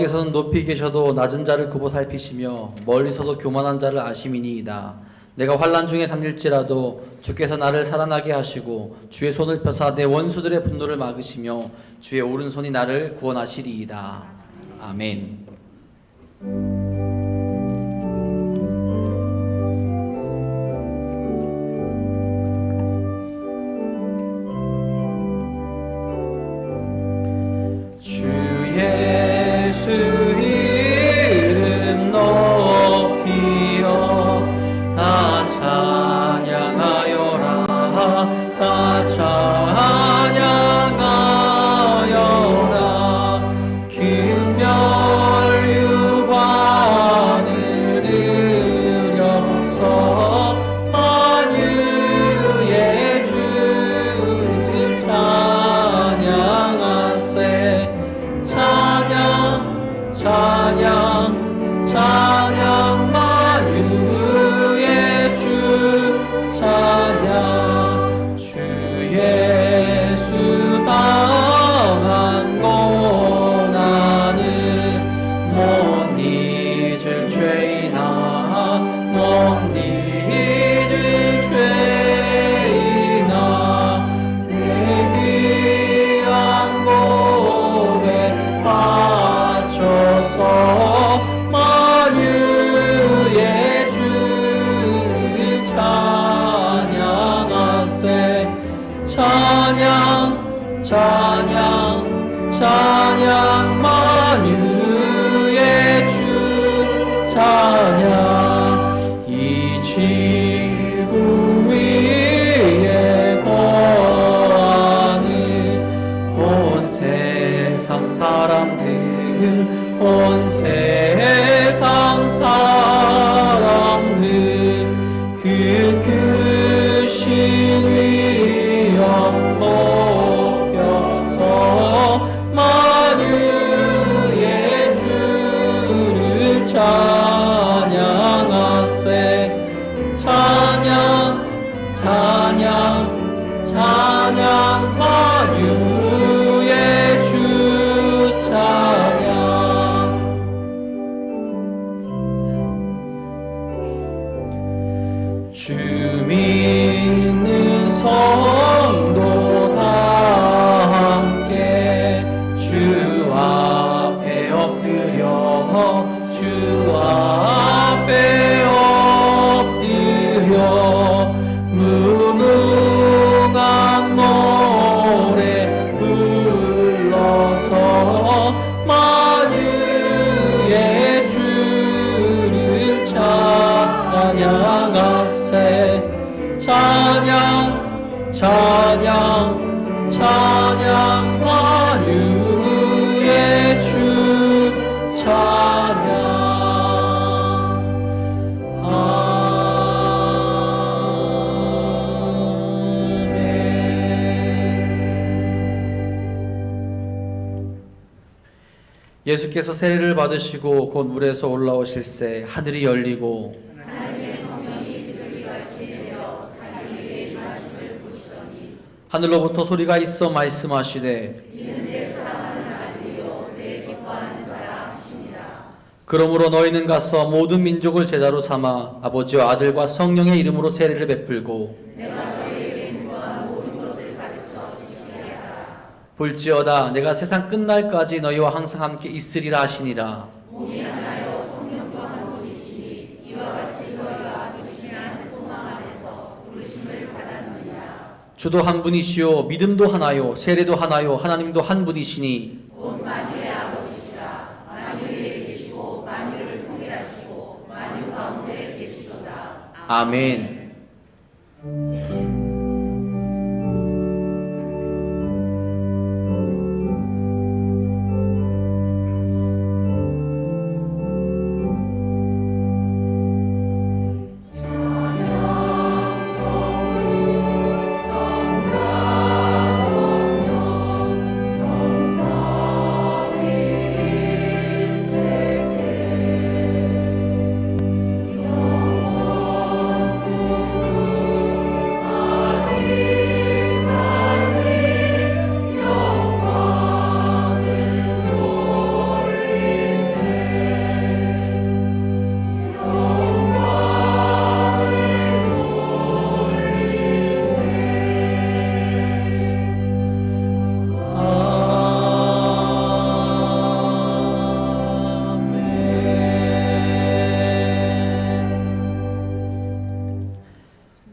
여호와께서는 높이 계셔도 낮은 자를 굽어 살피시며 멀리서도 교만한 자를 아심이니이다. 내가 환난 중에 잠길지라도 주께서 나를 살아나게 하시고 주의 손을 펴사 내 원수들의 분노를 막으시며 주의 오른손이 나를 구원하시리이다. 아멘. 주 예수 이름 높이어 다 찬양하여라. 다 찬양하여라. 금멸 유관을 들여서 만유의 주를 찬양하세. 찬양 찬양 찬양 만유의 주 찬양. 주 예수 당한 고난을 못 잊을 죄이나 못 잊을 죄이나 내 귀한 몸에 바쳐서 만유의 주를 찬양하세. 찬양 찬양 찬양 만유의 주 찬양. 이 지구 위에 거하는 온 세상 사람들 온 세상 사람들 그 크신 위엄 높여서 만유의 주를 찬양하세. 찬양 찬양 찬양 만유의 주 찬양. 주 믿는 성도 다 함께 주 앞에 엎드려 주 앞에 엎드려 무궁한 노래 불러서 만유의 주를 찬양하세. 찬양 찬양 찬양 만유의 주 찬양. 예수께서 세례를 받으시고 곧 물에서 올라오실새 하늘이 열리고 하나님의 성령이 그들 위에 내려 자기 위에 임하심을 보시더니 하늘로부터 소리가 있어 말씀하시되 이는 내 사랑하는 아들이요 내 기뻐하는 자라 하시니라. 그러므로 너희는 가서 모든 민족을 제자로 삼아 아버지와 아들과 성령의 이름으로 세례를 베풀고 내가 너희에게 문과한 모든 것을 가르쳐 지키게 하라. 볼지어다 내가 세상 끝날까지 너희와 항상 함께 있으리라 하시니라. 몸이 하나요 성령도 한 분이시니 이와 같이 너희가 육신한 소망 안에서 부르심을 받았느니라. 주도 한 분이시요 믿음도 하나요 세례도 하나요 하나님도 한 분이시니 곧 만유의 아버지시라. 만유 위에 계시고 만유를 통일하시고 만유 가운데 계시도다. 아멘.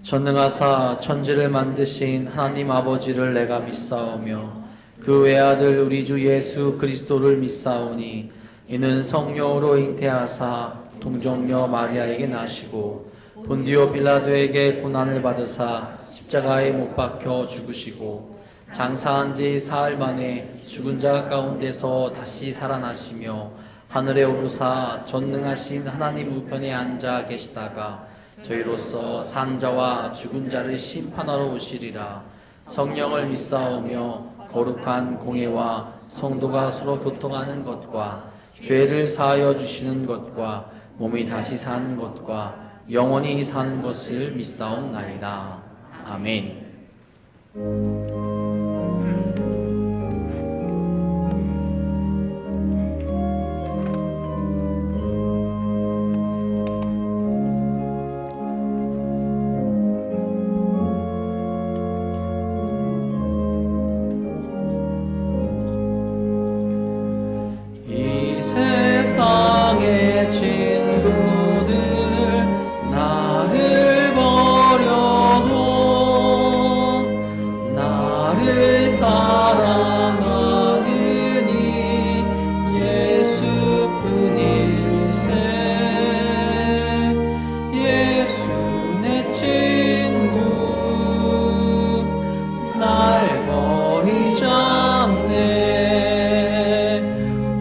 전능하사 천지를 만드신 하나님 아버지를 내가 믿사오며 그 외아들 우리 주 예수 그리스도를 믿사오니 이는 성령으로 잉태하사 동정녀 마리아에게 나시고 본디오 빌라도에게 고난을 받으사 십자가에 못 박혀 죽으시고 장사한 지 사흘 만에 죽은 자 가운데서 다시 살아나시며 하늘에 오르사 전능하신 하나님 우편에 앉아 계시다가 저희로서 산 자와 죽은 자를 심판하러 오시리라. 성령을 믿사오며 거룩한 공예와 성도가 서로 교통하는 것과 죄를 사하여 주시는 것과 몸이 다시 사는 것과 영원히 사는 것을 믿사옵나이다. 아멘. 이 세상의 친구들 나를 버려도 나를 사랑하는 이 예수뿐일세. 예수 내 친구 날 버리지 않네.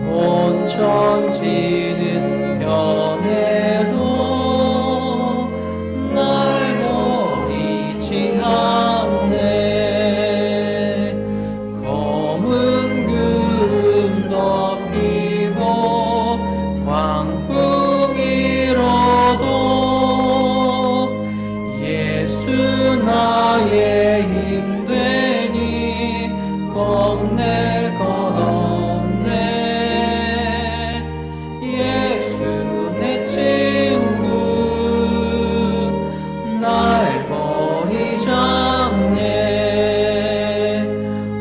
온 천지는 변해도 날 버리지 않네. 검은 구름 덮이고 광풍 일어도 예수 나의 힘 되니 겁낼 것 없네. 예수 내 친구 날 버리지 않네.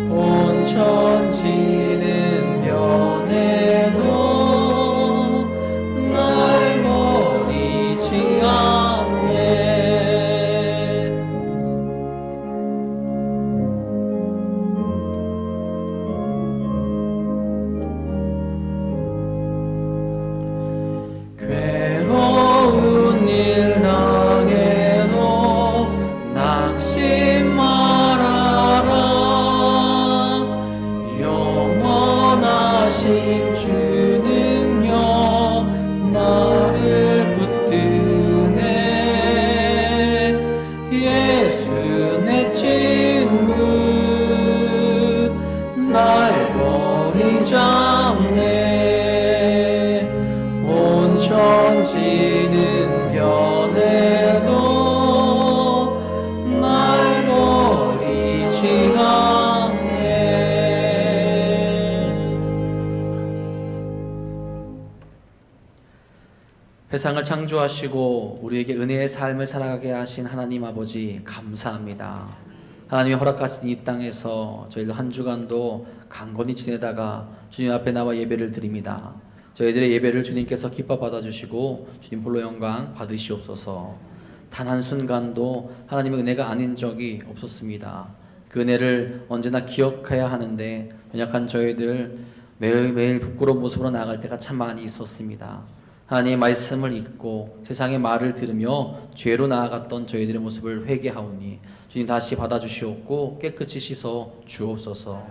온 천지는 변해도 날 버리지 않네. 괴로운 일 당해도 낙심 말아라. 영원하신 주 능력 나를 붙드네. 예수 내 친구 날 버리지 않네. 온 천지는 변해도 날 버리지 않네. 세상을 창조하시고 우리에게 은혜의 삶을 살아가게 하신 하나님 아버지 감사합니다. 하나님이 허락하신 이 땅에서 저희들 한 주간도 강건히 지내다가 주님 앞에 나와 예배를 드립니다. 저희들의 예배를 주님께서 기뻐 받아주시고 주님 홀로 영광 받으시옵소서. 단 한순간도 하나님의 은혜가 아닌 적이 없었습니다. 그 은혜를 언제나 기억해야 하는데 연약한 저희들 매일매일 부끄러운 모습으로 나아갈 때가 참 많이 있었습니다. 하나님의 말씀을 읽고 세상의 말을 들으며 죄로 나아갔던 저희들의 모습을 회개하오니 주님 다시 받아주시옵고 깨끗이 씻어 주옵소서.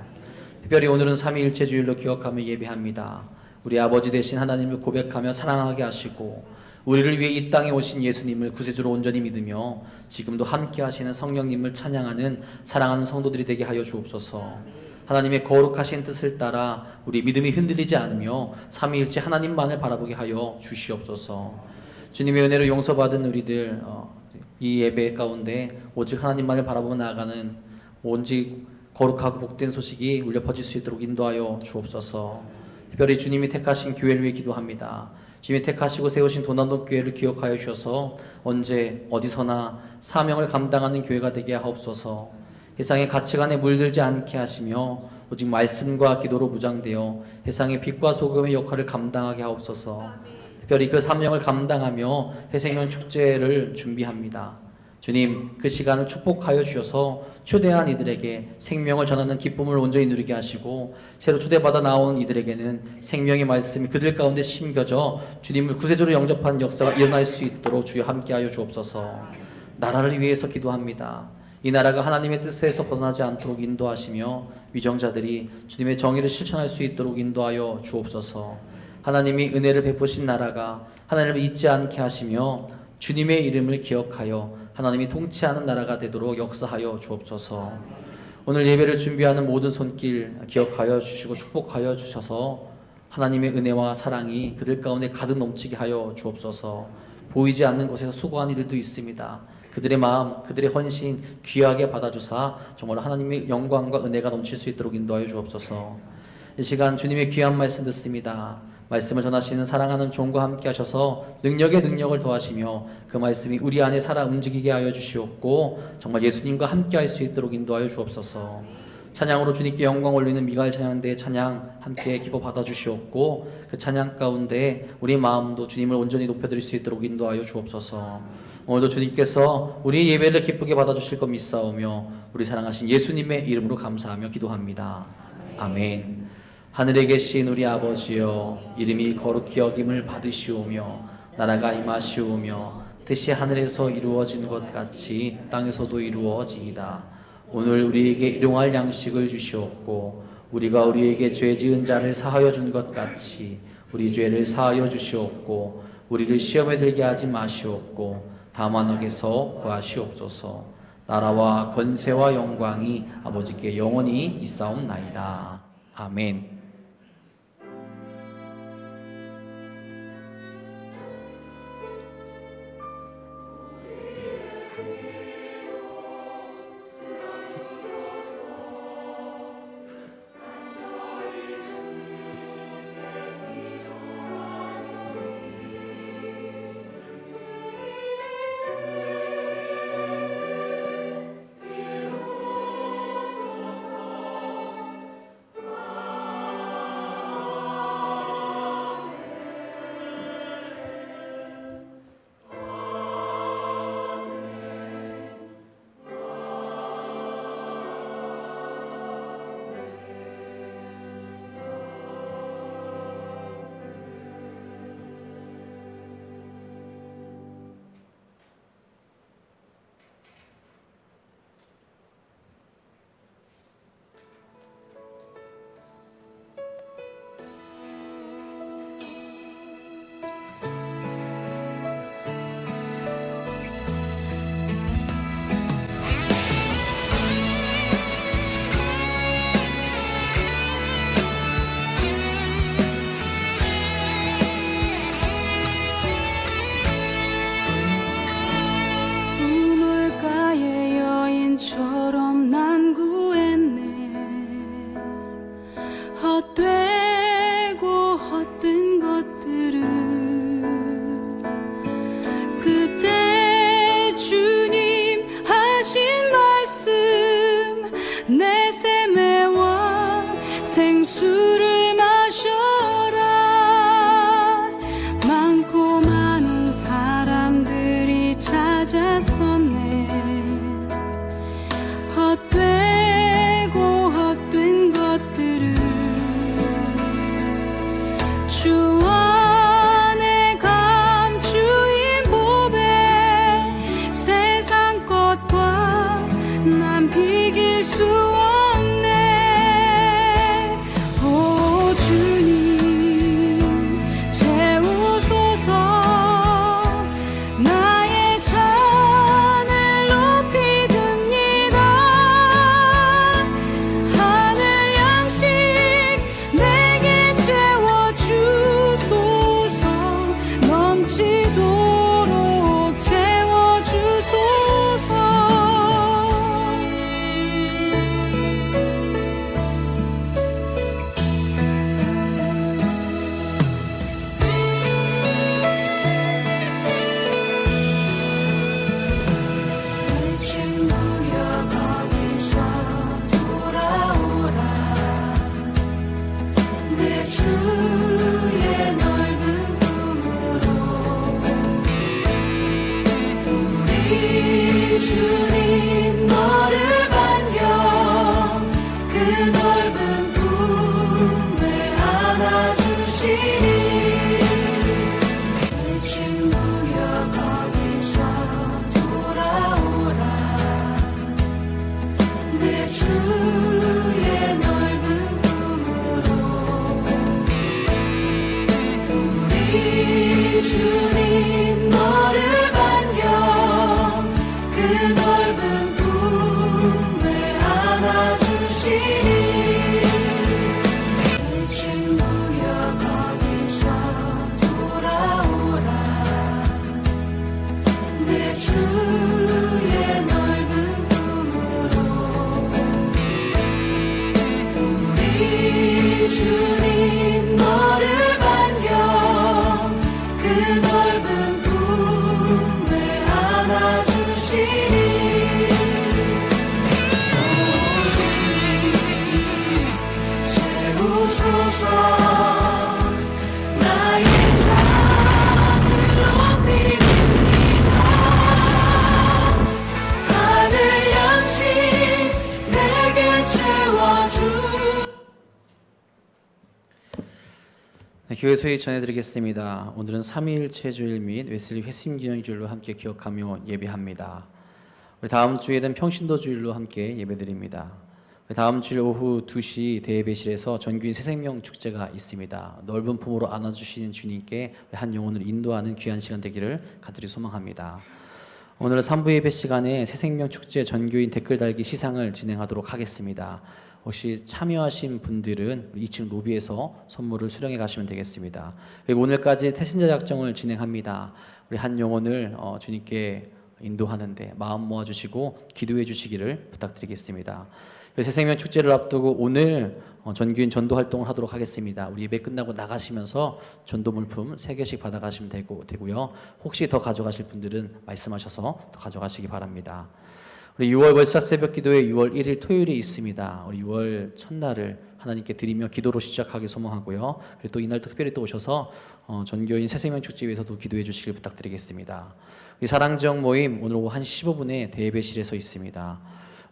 특별히 오늘은 삼위일체주일로 기억하며 예배합니다. 우리 아버지 되신 하나님을 고백하며 사랑하게 하시고 우리를 위해 이 땅에 오신 예수님을 구세주로 온전히 믿으며 지금도 함께 하시는 성령님을 찬양하는 사랑하는 성도들이 되게 하여 주옵소서. 하나님의 거룩하신 뜻을 따라 우리 믿음이 흔들리지 않으며 삼위일체 하나님만을 바라보게 하여 주시옵소서. 주님의 은혜로 용서받은 우리들 이 예배 가운데 오직 하나님만을 바라보며 나아가는 오직 거룩하고 복된 소식이 울려 퍼질 수 있도록 인도하여 주옵소서. 특별히 주님이 택하신 교회를 위해 기도합니다. 주님이 택하시고 세우신 도난동 교회를 기억하여 주셔서 언제 어디서나 사명을 감당하는 교회가 되게 하옵소서. 세상의 가치관에 물들지 않게 하시며 오직 말씀과 기도로 무장되어 세상의 빛과 소금의 역할을 감당하게 하옵소서. 특별히 그 사명을 감당하며 해생명 축제를 준비합니다. 주님, 그 시간을 축복하여 주셔서 초대한 이들에게 생명을 전하는 기쁨을 온전히 누리게 하시고 새로 초대받아 나온 이들에게는 생명의 말씀이 그들 가운데 심겨져 주님을 구세주로 영접하는 역사가 일어날 수 있도록 주여 함께하여 주옵소서. 나라를 위해서 기도합니다. 이 나라가 하나님의 뜻에서 벗어나지 않도록 인도하시며 위정자들이 주님의 정의를 실천할 수 있도록 인도하여 주옵소서. 하나님이 은혜를 베푸신 나라가 하나님을 잊지 않게 하시며 주님의 이름을 기억하여 하나님이 통치하는 나라가 되도록 역사하여 주옵소서. 오늘 예배를 준비하는 모든 손길 기억하여 주시고 축복하여 주셔서 하나님의 은혜와 사랑이 그들 가운데 가득 넘치게 하여 주옵소서. 보이지 않는 곳에서 수고한 이들도 있습니다. 그들의 마음, 그들의 헌신 귀하게 받아주사 정말 하나님의 영광과 은혜가 넘칠 수 있도록 인도하여 주옵소서. 이 시간 주님의 귀한 말씀 듣습니다. 말씀을 전하시는 사랑하는 종과 함께 하셔서 능력에 능력을 더하시며 그 말씀이 우리 안에 살아 움직이게 하여 주시옵고 정말 예수님과 함께 할 수 있도록 인도하여 주옵소서. 찬양으로 주님께 영광 올리는 미가엘 찬양대의 찬양 함께 기뻐 받아주시옵고 그 찬양 가운데 우리 마음도 주님을 온전히 높여드릴 수 있도록 인도하여 주옵소서. 오늘도 주님께서 우리의 예배를 기쁘게 받아주실 것 믿사오며 우리 사랑하신 예수님의 이름으로 감사하며 기도합니다. 아멘. 하늘에 계신 우리 아버지여, 이름이 거룩히 여김을 받으시오며 나라가 임하시오며 뜻이 하늘에서 이루어진 것 같이 땅에서도 이루어지이다. 오늘 우리에게 일용할 양식을 주시옵고 우리가 우리에게 죄 지은 자를 사하여 준 것 같이 우리 죄를 사하여 주시옵고 우리를 시험에 들게 하지 마시옵고 다만 악에서 구하시옵소서. 나라와 권세와 영광이 아버지께 영원히 있사옵나이다. 아멘. 주님 너를 반겨 그 넓은 품에 안아주시니 주여 거기서 돌아오라 내 주의 넓은 품으로 우리 주님 너를 반겨 그 넓은 품에 안아주시니 주여 거기서 돌아오라 내 주의 넓은 품으로 우리 주님 너를 반겨 그 넓은 품에 안아주시니 채우소서 나의 잔을 높이리이다 하늘 양식 내게 채워주 교회 소식 전해드리겠습니다. 오늘은 3.1 체주일 및 웨슬리 회심 기념주일로 함께 기억하며 예배합니다. 우리 다음 주일은 평신도 주일로 함께 예배드립니다. 다음 주일 오후 2시 대예배실에서 전교인 새생명 축제가 있습니다. 넓은 품으로 안아주시는 주님께 한 영혼을 인도하는 귀한 시간 되기를 간절히 소망합니다. 오늘은 3부 예배 시간에 새생명 축제 전교인 댓글 달기 시상을 진행하도록 하겠습니다. 혹시 참여하신 분들은 2층 로비에서 선물을 수령해 가시면 되겠습니다. 그리고 오늘까지 태신자 작정을 진행합니다. 우리 한 영혼을 주님께 인도하는데 마음 모아주시고 기도해 주시기를 부탁드리겠습니다. 새생명 축제를 앞두고 오늘 전교인 전도 활동을 하도록 하겠습니다. 우리 예배 끝나고 나가시면서 전도 물품 3개씩 받아가시면 되고요. 혹시 더 가져가실 분들은 말씀하셔서 더 가져가시기 바랍니다. 우리 6월 월사 새벽 기도회 6월 1일 토요일이 있습니다. 우리 6월 첫날을 하나님께 드리며 기도로 시작하기 소망하고요. 그리고 또 이날 또 특별히 또 오셔서 전교인 새생명 축제 위해서도 기도해 주시길 부탁드리겠습니다. 우리 사랑지역 모임 오늘 오후 1시 15분에 대예배실에서 있습니다.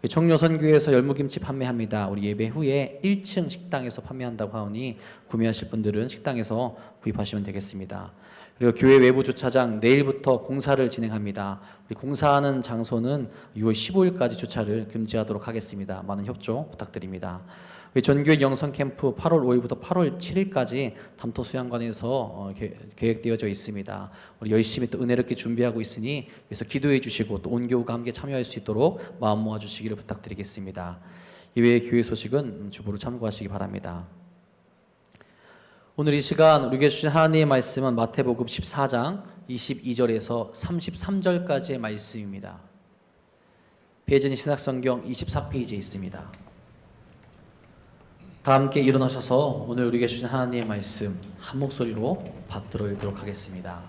청료선교회에서 열무김치 판매합니다. 우리 예배 후에 1층 식당에서 판매한다고 하오니 구매하실 분들은 식당에서 구입하시면 되겠습니다. 그리고 교회 외부 주차장 내일부터 공사를 진행합니다. 우리 공사하는 장소는 6월 15일까지 주차를 금지하도록 하겠습니다. 많은 협조 부탁드립니다. 우리 전교인 영성캠프 8월 5일부터 8월 7일까지 담토 수양관에서 계획되어져 있습니다. 우리 열심히 또 은혜롭게 준비하고 있으니 그래서 기도해 주시고 또 온 교우가 함께 참여할 수 있도록 마음 모아 주시기를 부탁드리겠습니다. 이외의 교회 소식은 주보로 참고하시기 바랍니다. 오늘 이 시간 우리에게 주신 하나님의 말씀은 마태복음 14장 22절에서 33절까지의 말씀입니다. 배전이 신학성경 24페이지에 있습니다. 다 함께 일어나셔서 오늘 우리에게 주신 하나님의 말씀 한 목소리로 받들어 읽도록 하겠습니다.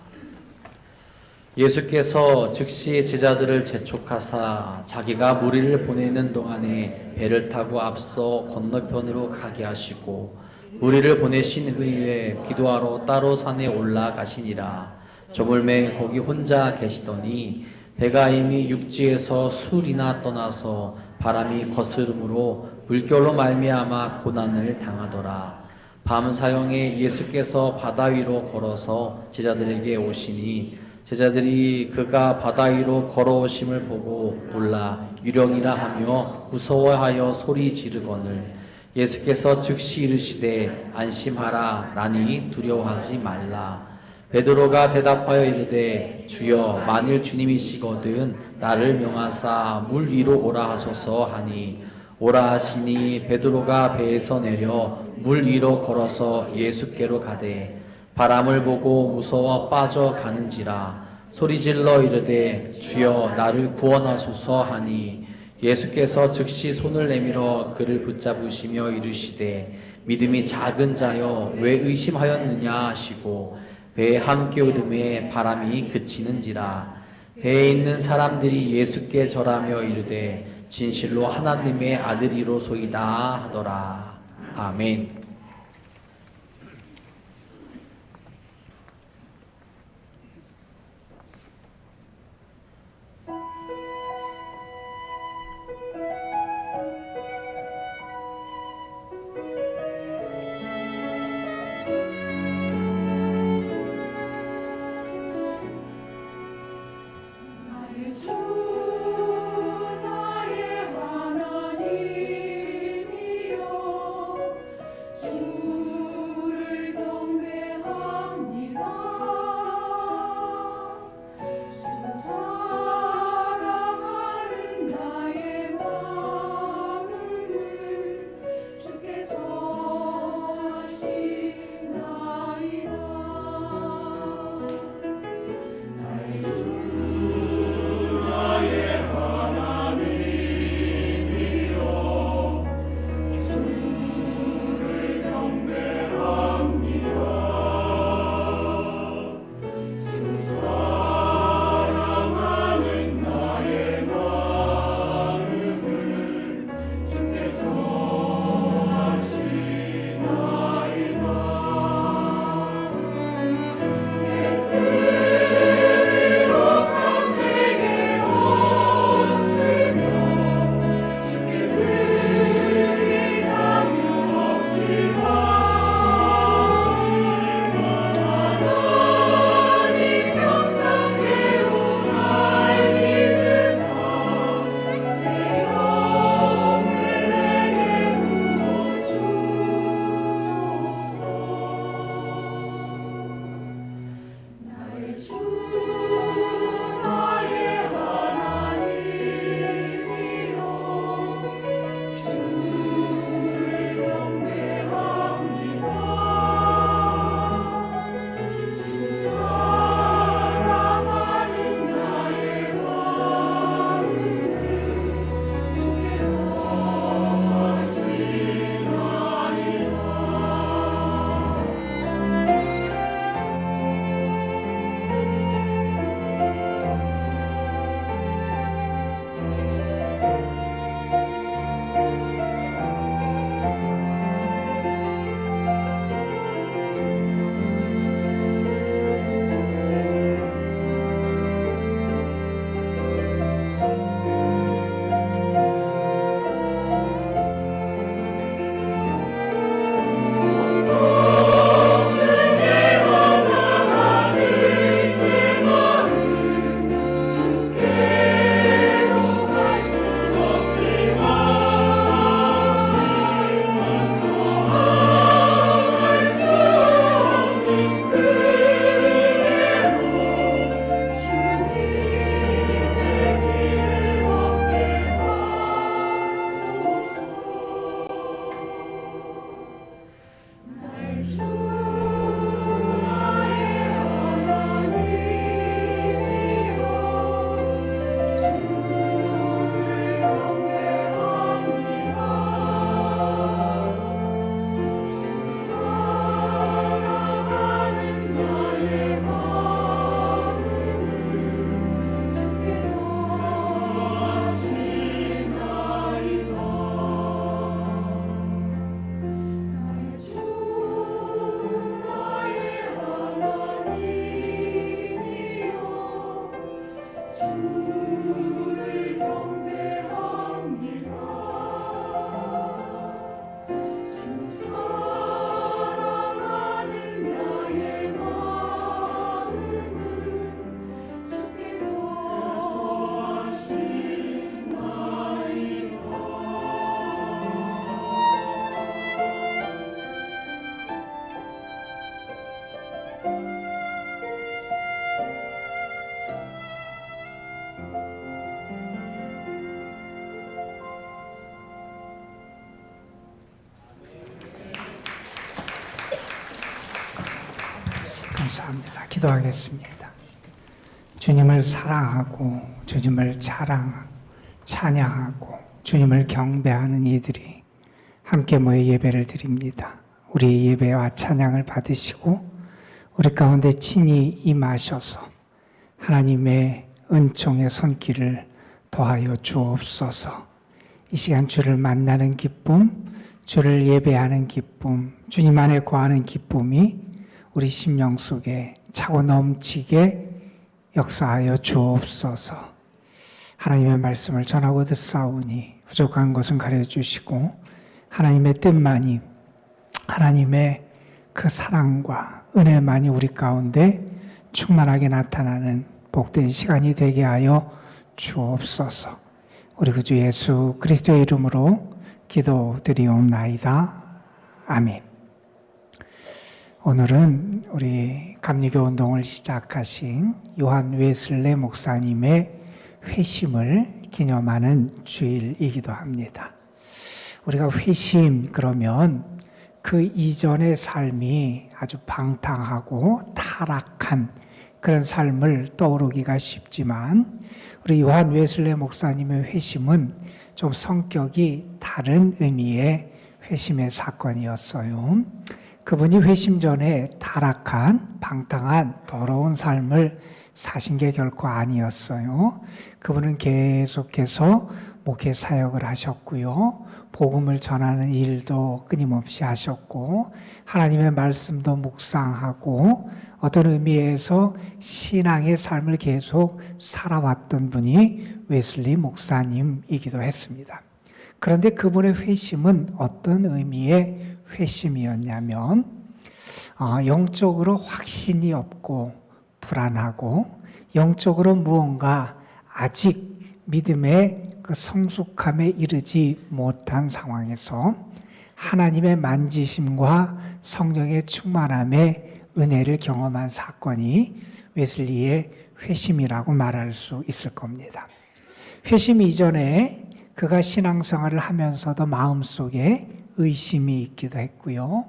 예수께서 즉시 제자들을 재촉하사 자기가 무리를 보내는 동안에 배를 타고 앞서 건너편으로 가게 하시고 무리를 보내신 후에 기도하러 따로 산에 올라가시니라. 저물매 거기 혼자 계시더니 배가 이미 육지에서 술이나 떠나서 바람이 거스름으로 물결로 말미암아 고난을 당하더라. 밤 사형에 예수께서 바다 위로 걸어서 제자들에게 오시니 제자들이 그가 바다 위로 걸어오심을 보고 놀라 유령이라 하며 무서워하여 소리 지르거늘 예수께서 즉시 이르시되 안심하라 나니 두려워하지 말라. 베드로가 대답하여 이르되 주여 만일 주님이시거든 나를 명하사 물 위로 오라 하소서 하니 오라 하시니 베드로가 배에서 내려 물 위로 걸어서 예수께로 가되 바람을 보고 무서워 빠져가는지라 소리질러 이르되 주여 나를 구원하소서 하니 예수께서 즉시 손을 내밀어 그를 붙잡으시며 이르시되 믿음이 작은 자여 왜 의심하였느냐 하시고 배에 함께 오름에 바람이 그치는지라. 배에 있는 사람들이 예수께 절하며 이르되 진실로 하나님의 아들이로소이다 하더라. 아멘. 감사합니다. 기도하겠습니다. 주님을 사랑하고 주님을 찬양하고 주님을 경배하는 이들이 함께 모여 예배를 드립니다. 우리의 예배와 찬양을 받으시고 우리 가운데 친히 임하셔서 하나님의 은총의 손길을 더하여 주옵소서. 이 시간 주를 만나는 기쁨, 주를 예배하는 기쁨, 주님 안에 거하는 기쁨이 우리 심령 속에 차고 넘치게 역사하여 주옵소서. 하나님의 말씀을 전하고 듣사오니 부족한 것은 가려주시고 하나님의 뜻만이, 하나님의 그 사랑과 은혜만이 우리 가운데 충만하게 나타나는 복된 시간이 되게 하여 주옵소서. 우리 구주 예수 그리스도의 이름으로 기도드리옵나이다. 아멘. 오늘은 우리 감리교 운동을 시작하신 요한 웨슬레 목사님의 회심을 기념하는 주일이기도 합니다. 우리가 회심 그러면 그 이전의 삶이 아주 방탕하고 타락한 그런 삶을 떠오르기가 쉽지만 우리 요한 웨슬레 목사님의 회심은 좀 성격이 다른 의미의 회심의 사건이었어요. 그분이 회심 전에 타락한 방탕한 더러운 삶을 사신 게 결코 아니었어요. 그분은 계속해서 목회 사역을 하셨고요. 복음을 전하는 일도 끊임없이 하셨고 하나님의 말씀도 묵상하고 어떤 의미에서 신앙의 삶을 계속 살아왔던 분이 웨슬리 목사님이기도 했습니다. 그런데 그분의 회심은 어떤 의미의 회심이었냐면 영적으로 확신이 없고 불안하고 영적으로 무언가 아직 믿음의 그 성숙함에 이르지 못한 상황에서 하나님의 만지심과 성령의 충만함의 은혜를 경험한 사건이 웨슬리의 회심이라고 말할 수 있을 겁니다. 회심 이전에 그가 신앙생활을 하면서도 마음속에 의심이 있기도 했고요.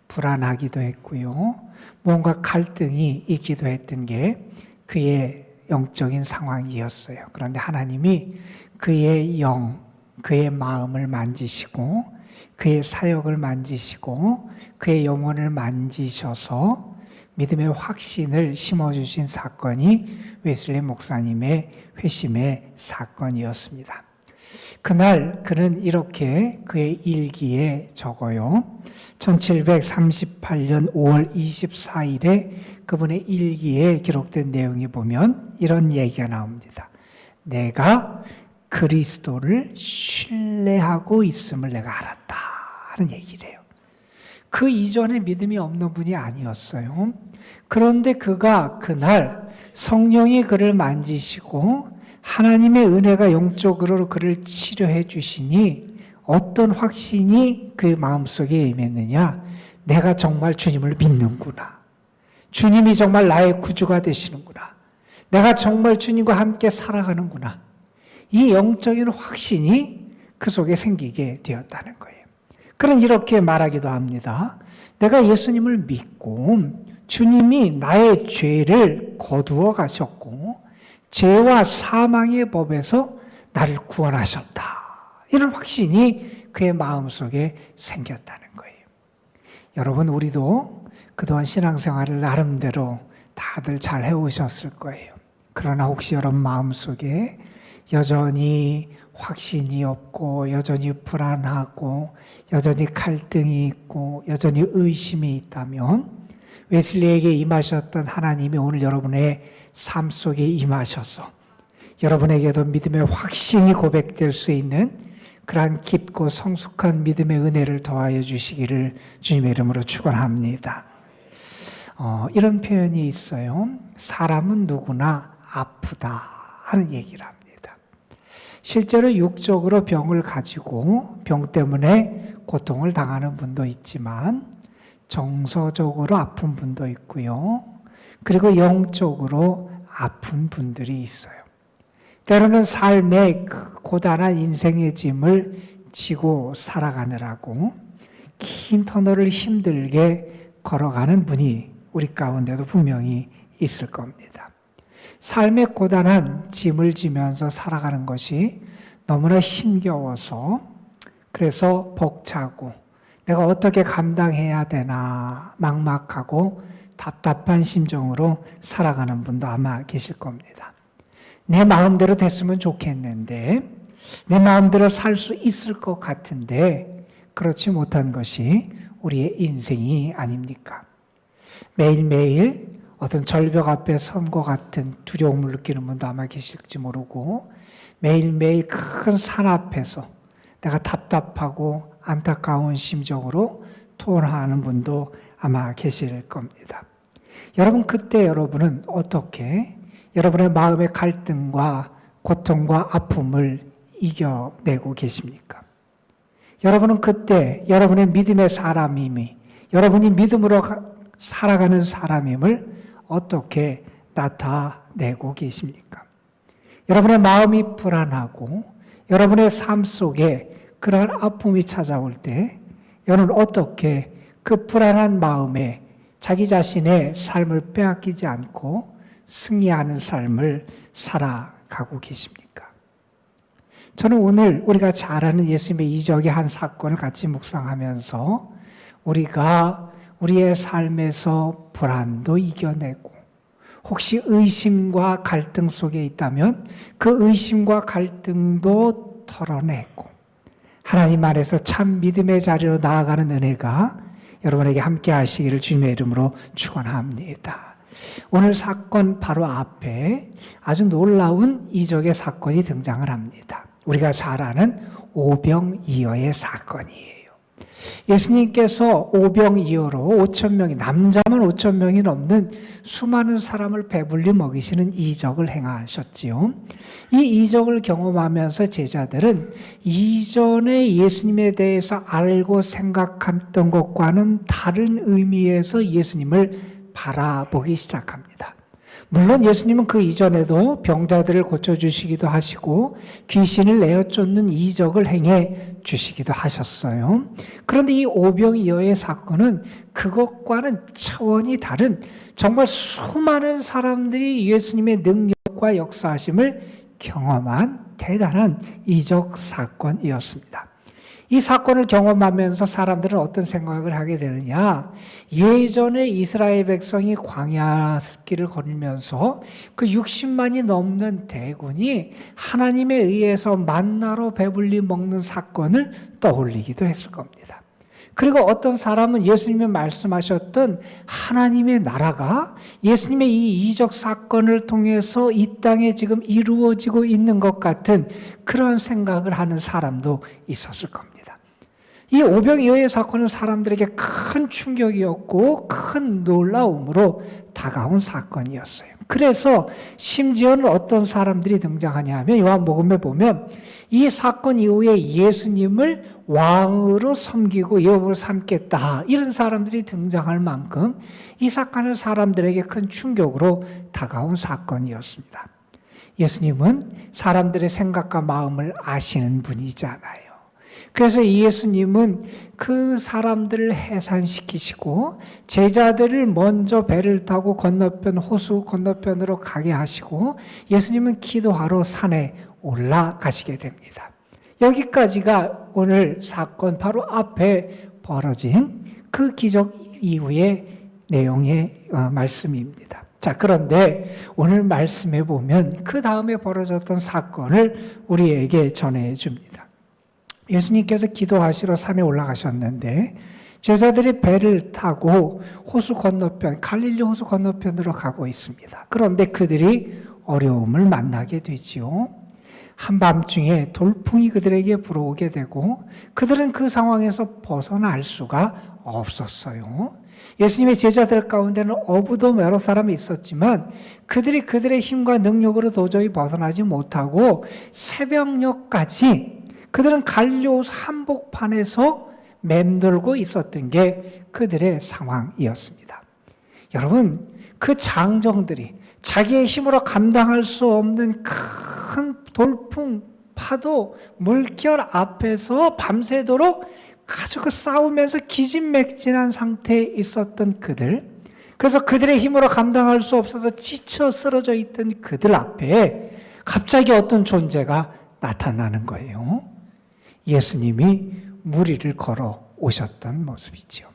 불안하기도 했고요. 뭔가 갈등이 있기도 했던 게 그의 영적인 상황이었어요. 그런데 하나님이 그의 영, 그의 마음을 만지시고 그의 사역을 만지시고 그의 영혼을 만지셔서 믿음의 확신을 심어주신 사건이 웨슬리 목사님의 회심의 사건이었습니다. 그날 그는 이렇게 그의 일기에 적어요. 1738년 5월 24일에 그분의 일기에 기록된 내용이 보면 이런 얘기가 나옵니다. 내가 그리스도를 신뢰하고 있음을 내가 알았다 하는 얘기래요. 그 이전에 믿음이 없는 분이 아니었어요. 그런데 그가 그날 성령이 그를 만지시고 하나님의 은혜가 영적으로 그를 치료해 주시니 어떤 확신이 그 마음속에 임했느냐? 내가 정말 주님을 믿는구나. 주님이 정말 나의 구주가 되시는구나. 내가 정말 주님과 함께 살아가는구나. 이 영적인 확신이 그 속에 생기게 되었다는 거예요. 그는 이렇게 말하기도 합니다. 내가 예수님을 믿고 주님이 나의 죄를 거두어 가셨고 죄와 사망의 법에서 나를 구원하셨다. 이런 확신이 그의 마음속에 생겼다는 거예요. 여러분, 우리도 그동안 신앙생활을 나름대로 다들 잘 해오셨을 거예요. 그러나 혹시 여러분 마음속에 여전히 확신이 없고 여전히 불안하고 여전히 갈등이 있고 여전히 의심이 있다면 웨슬리에게 임하셨던 하나님이 오늘 여러분의 삶 속에 임하셔서 여러분에게도 믿음의 확신이 고백될 수 있는 그러한 깊고 성숙한 믿음의 은혜를 더하여 주시기를 주님의 이름으로 축원합니다. 이런 표현이 있어요. 사람은 누구나 아프다 하는 얘기를 합니다. 실제로 육적으로 병을 가지고 병 때문에 고통을 당하는 분도 있지만 정서적으로 아픈 분도 있고요. 그리고 영적으로 아픈 분들이 있어요. 때로는 삶의 그 고단한 인생의 짐을 지고 살아가느라고 긴 터널을 힘들게 걸어가는 분이 우리 가운데도 분명히 있을 겁니다. 삶의 고단한 짐을 지면서 살아가는 것이 너무나 힘겨워서 그래서 벅차고 내가 어떻게 감당해야 되나 막막하고 답답한 심정으로 살아가는 분도 아마 계실 겁니다. 내 마음대로 됐으면 좋겠는데 내 마음대로 살 수 있을 것 같은데 그렇지 못한 것이 우리의 인생이 아닙니까? 매일매일 어떤 절벽 앞에 선 것 같은 두려움을 느끼는 분도 아마 계실지 모르고 매일매일 큰 산 앞에서 내가 답답하고 안타까운 심정으로 토론하는 분도 아마 계실 겁니다. 여러분 그때 여러분은 어떻게 여러분의 마음의 갈등과 고통과 아픔을 이겨내고 계십니까? 여러분은 그때 여러분의 믿음의 사람임이 여러분이 믿음으로 살아가는 사람임을 어떻게 나타내고 계십니까? 여러분의 마음이 불안하고 여러분의 삶 속에 그러한 아픔이 찾아올 때 여러분은 어떻게 그 불안한 마음에 자기 자신의 삶을 빼앗기지 않고 승리하는 삶을 살아가고 계십니까? 저는 오늘 우리가 잘 아는 예수님의 이적의 한 사건을 같이 묵상하면서 우리가 우리의 삶에서 불안도 이겨내고 혹시 의심과 갈등 속에 있다면 그 의심과 갈등도 털어내고 하나님 안에서 참 믿음의 자리로 나아가는 은혜가 여러분에게 함께 하시기를 주님의 이름으로 축원합니다. 오늘 사건 바로 앞에 아주 놀라운 이적의 사건이 등장을 합니다. 우리가 잘 아는 오병이어의 사건이에요. 예수님께서 오병이어로 5,000명이 남자만 5,000명이 넘는 수많은 사람을 배불리 먹이시는 이적을 행하셨지요. 이 이적을 경험하면서 제자들은 이전에 예수님에 대해서 알고 생각했던 것과는 다른 의미에서 예수님을 바라보기 시작합니다. 물론 예수님은 그 이전에도 병자들을 고쳐주시기도 하시고 귀신을 내어쫓는 이적을 행해 주시기도 하셨어요. 그런데 이 오병이어의 사건은 그것과는 차원이 다른 정말 수많은 사람들이 예수님의 능력과 역사하심을 경험한 대단한 이적 사건이었습니다. 이 사건을 경험하면서 사람들은 어떤 생각을 하게 되느냐? 예전에 이스라엘 백성이 광야길을 걸으면서 그 60만이 넘는 대군이 하나님에 의해서 만나로 배불리 먹는 사건을 떠올리기도 했을 겁니다. 그리고 어떤 사람은 예수님이 말씀하셨던 하나님의 나라가 예수님의 이 이적 사건을 통해서 이 땅에 지금 이루어지고 있는 것 같은 그런 생각을 하는 사람도 있었을 겁니다. 이 오병이어의 사건은 사람들에게 큰 충격이었고 큰 놀라움으로 다가온 사건이었어요. 그래서 심지어는 어떤 사람들이 등장하냐면 요한복음에 보면 이 사건 이후에 예수님을 왕으로 섬기고 여호와를 삼겠다 이런 사람들이 등장할 만큼 이 사건은 사람들에게 큰 충격으로 다가온 사건이었습니다. 예수님은 사람들의 생각과 마음을 아시는 분이잖아요. 그래서 예수님은 그 사람들을 해산시키시고 제자들을 먼저 배를 타고 건너편 호수 건너편으로 가게 하시고 예수님은 기도하러 산에 올라가시게 됩니다. 여기까지가 오늘 사건 바로 앞에 벌어진 그 기적 이후의 내용의 말씀입니다. 자, 그런데 오늘 말씀해 보면 그 다음에 벌어졌던 사건을 우리에게 전해줍니다. 예수님께서 기도하시러 산에 올라가셨는데 제자들이 배를 타고 호수 건너편, 갈릴리 호수 건너편으로 가고 있습니다. 그런데 그들이 어려움을 만나게 되지요. 한밤중에 돌풍이 그들에게 불어오게 되고 그들은 그 상황에서 벗어날 수가 없었어요. 예수님의 제자들 가운데는 어부도 여러 사람이 있었지만 그들이 그들의 힘과 능력으로 도저히 벗어나지 못하고 새벽녘까지 그들은 갈릴리 호수 한복판에서 맴돌고 있었던 게 그들의 상황이었습니다. 여러분, 그 장정들이 자기의 힘으로 감당할 수 없는 큰 돌풍, 파도, 물결 앞에서 밤새도록 가지고 싸우면서 기진맥진한 상태에 있었던 그들, 그래서 그들의 힘으로 감당할 수 없어서 지쳐 쓰러져 있던 그들 앞에 갑자기 어떤 존재가 나타나는 거예요. 예수님이 물 위를 걸어 오셨던 모습이죠.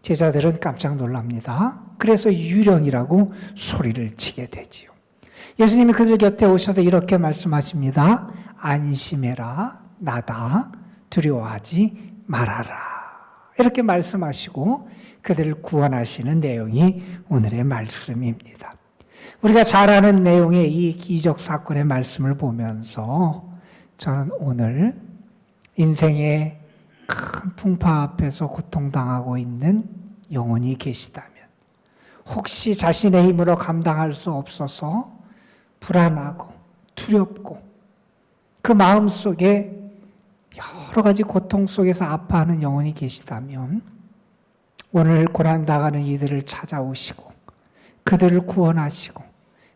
제자들은 깜짝 놀랍니다. 그래서 유령이라고 소리를 치게 되지요. 예수님이 그들 곁에 오셔서 이렇게 말씀하십니다. 안심해라, 나다, 두려워하지 말아라. 이렇게 말씀하시고 그들을 구원하시는 내용이 오늘의 말씀입니다. 우리가 잘 아는 내용의 이 기적 사건의 말씀을 보면서 저는 오늘 인생의 큰 풍파 앞에서 고통당하고 있는 영혼이 계시다면, 혹시 자신의 힘으로 감당할 수 없어서 불안하고 두렵고 그 마음 속에 여러 가지 고통 속에서 아파하는 영혼이 계시다면, 오늘 고난당하는 이들을 찾아오시고 그들을 구원하시고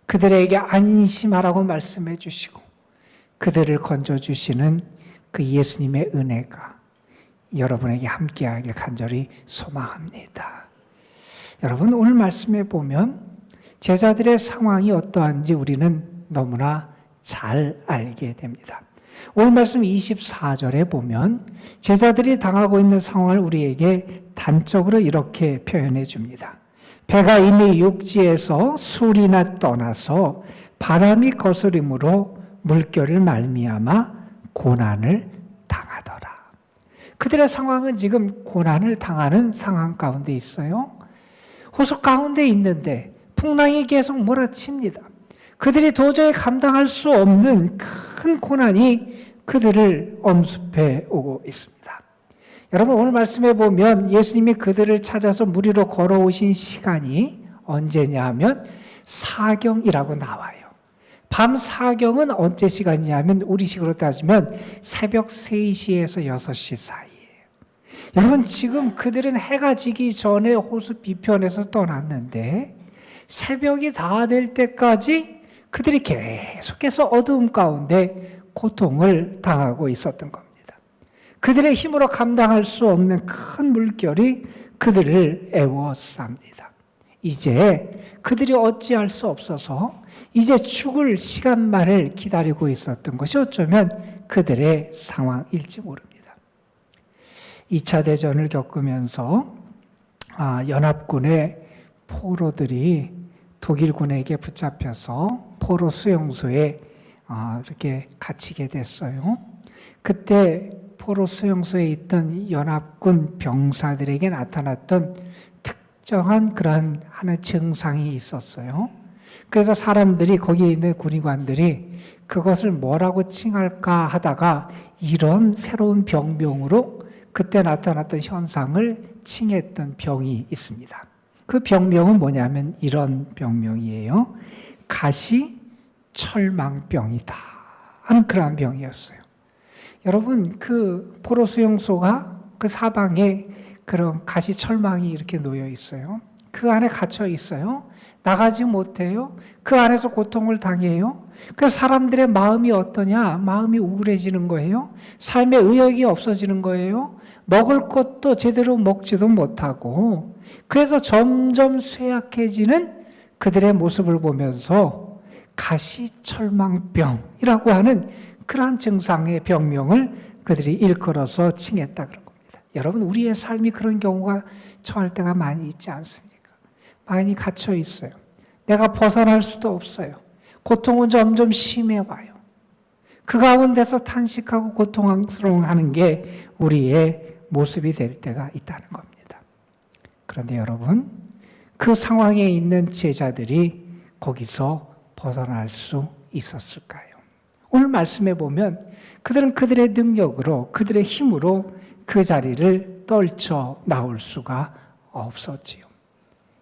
그들에게 안심하라고 말씀해 주시고 그들을 건져주시는 그 예수님의 은혜가 여러분에게 함께하길 간절히 소망합니다. 여러분, 오늘 말씀에 보면 제자들의 상황이 어떠한지 우리는 너무나 잘 알게 됩니다. 오늘 말씀 24절에 보면 제자들이 당하고 있는 상황을 우리에게 단적으로 이렇게 표현해 줍니다. 배가 이미 육지에서 술이나 떠나서 바람이 거스림으로 물결을 말미암아 고난을 당하더라. 그들의 상황은 지금 고난을 당하는 상황 가운데 있어요. 호수 가운데 있는데 풍랑이 계속 몰아칩니다. 그들이 도저히 감당할 수 없는 큰 고난이 그들을 엄습해 오고 있습니다. 여러분, 오늘 말씀해 보면 예수님이 그들을 찾아서 물 위로 걸어오신 시간이 언제냐 하면 사경이라고 나와요. 밤 사경은 언제 시간이냐면 우리식으로 따지면 새벽 3시에서 6시 사이예요. 여러분, 지금 그들은 해가 지기 전에 호수 비편에서 떠났는데 새벽이 다 될 때까지 그들이 계속해서 어두움 가운데 고통을 당하고 있었던 겁니다. 그들의 힘으로 감당할 수 없는 큰 물결이 그들을 애워쌉니다. 이제 그들이 어찌할 수 없어서 이제 죽을 시간만을 기다리고 있었던 것이 어쩌면 그들의 상황일지 모릅니다. 2차 대전을 겪으면서 연합군의 포로들이 독일군에게 붙잡혀서 포로 수용소에 이렇게 갇히게 됐어요. 그때 포로 수용소에 있던 연합군 병사들에게 나타났던 특정한 그러한 하나의 증상이 있었어요. 그래서 사람들이 거기에 있는 군의관들이 그것을 뭐라고 칭할까 하다가 이런 새로운 병명으로 그때 나타났던 현상을 칭했던 병이 있습니다. 그 병명은 뭐냐면 이런 병명이에요. 가시철망병이다 하는 그러한 병이었어요. 여러분, 그 포로 수용소가 그 사방에 그런 가시철망이 이렇게 놓여 있어요. 그 안에 갇혀 있어요. 나가지 못해요. 그 안에서 고통을 당해요. 그래서 사람들의 마음이 어떠냐? 마음이 우울해지는 거예요. 삶의 의욕이 없어지는 거예요. 먹을 것도 제대로 먹지도 못하고, 그래서 점점 쇠약해지는 그들의 모습을 보면서 가시철망병이라고 하는 그러한 증상의 병명을 그들이 일컬어서 칭했다 그런 겁니다. 여러분, 우리의 삶이 그런 경우가 처할 때가 많이 있지 않습니까? 많이 갇혀 있어요. 내가 벗어날 수도 없어요. 고통은 점점 심해와요. 그 가운데서 탄식하고 고통스러워하는 게 우리의 모습이 될 때가 있다는 겁니다. 그런데 여러분, 그 상황에 있는 제자들이 거기서 벗어날 수 있었을까요? 오늘 말씀해 보면 그들은 그들의 능력으로, 그들의 힘으로 그 자리를 떨쳐 나올 수가 없었지요.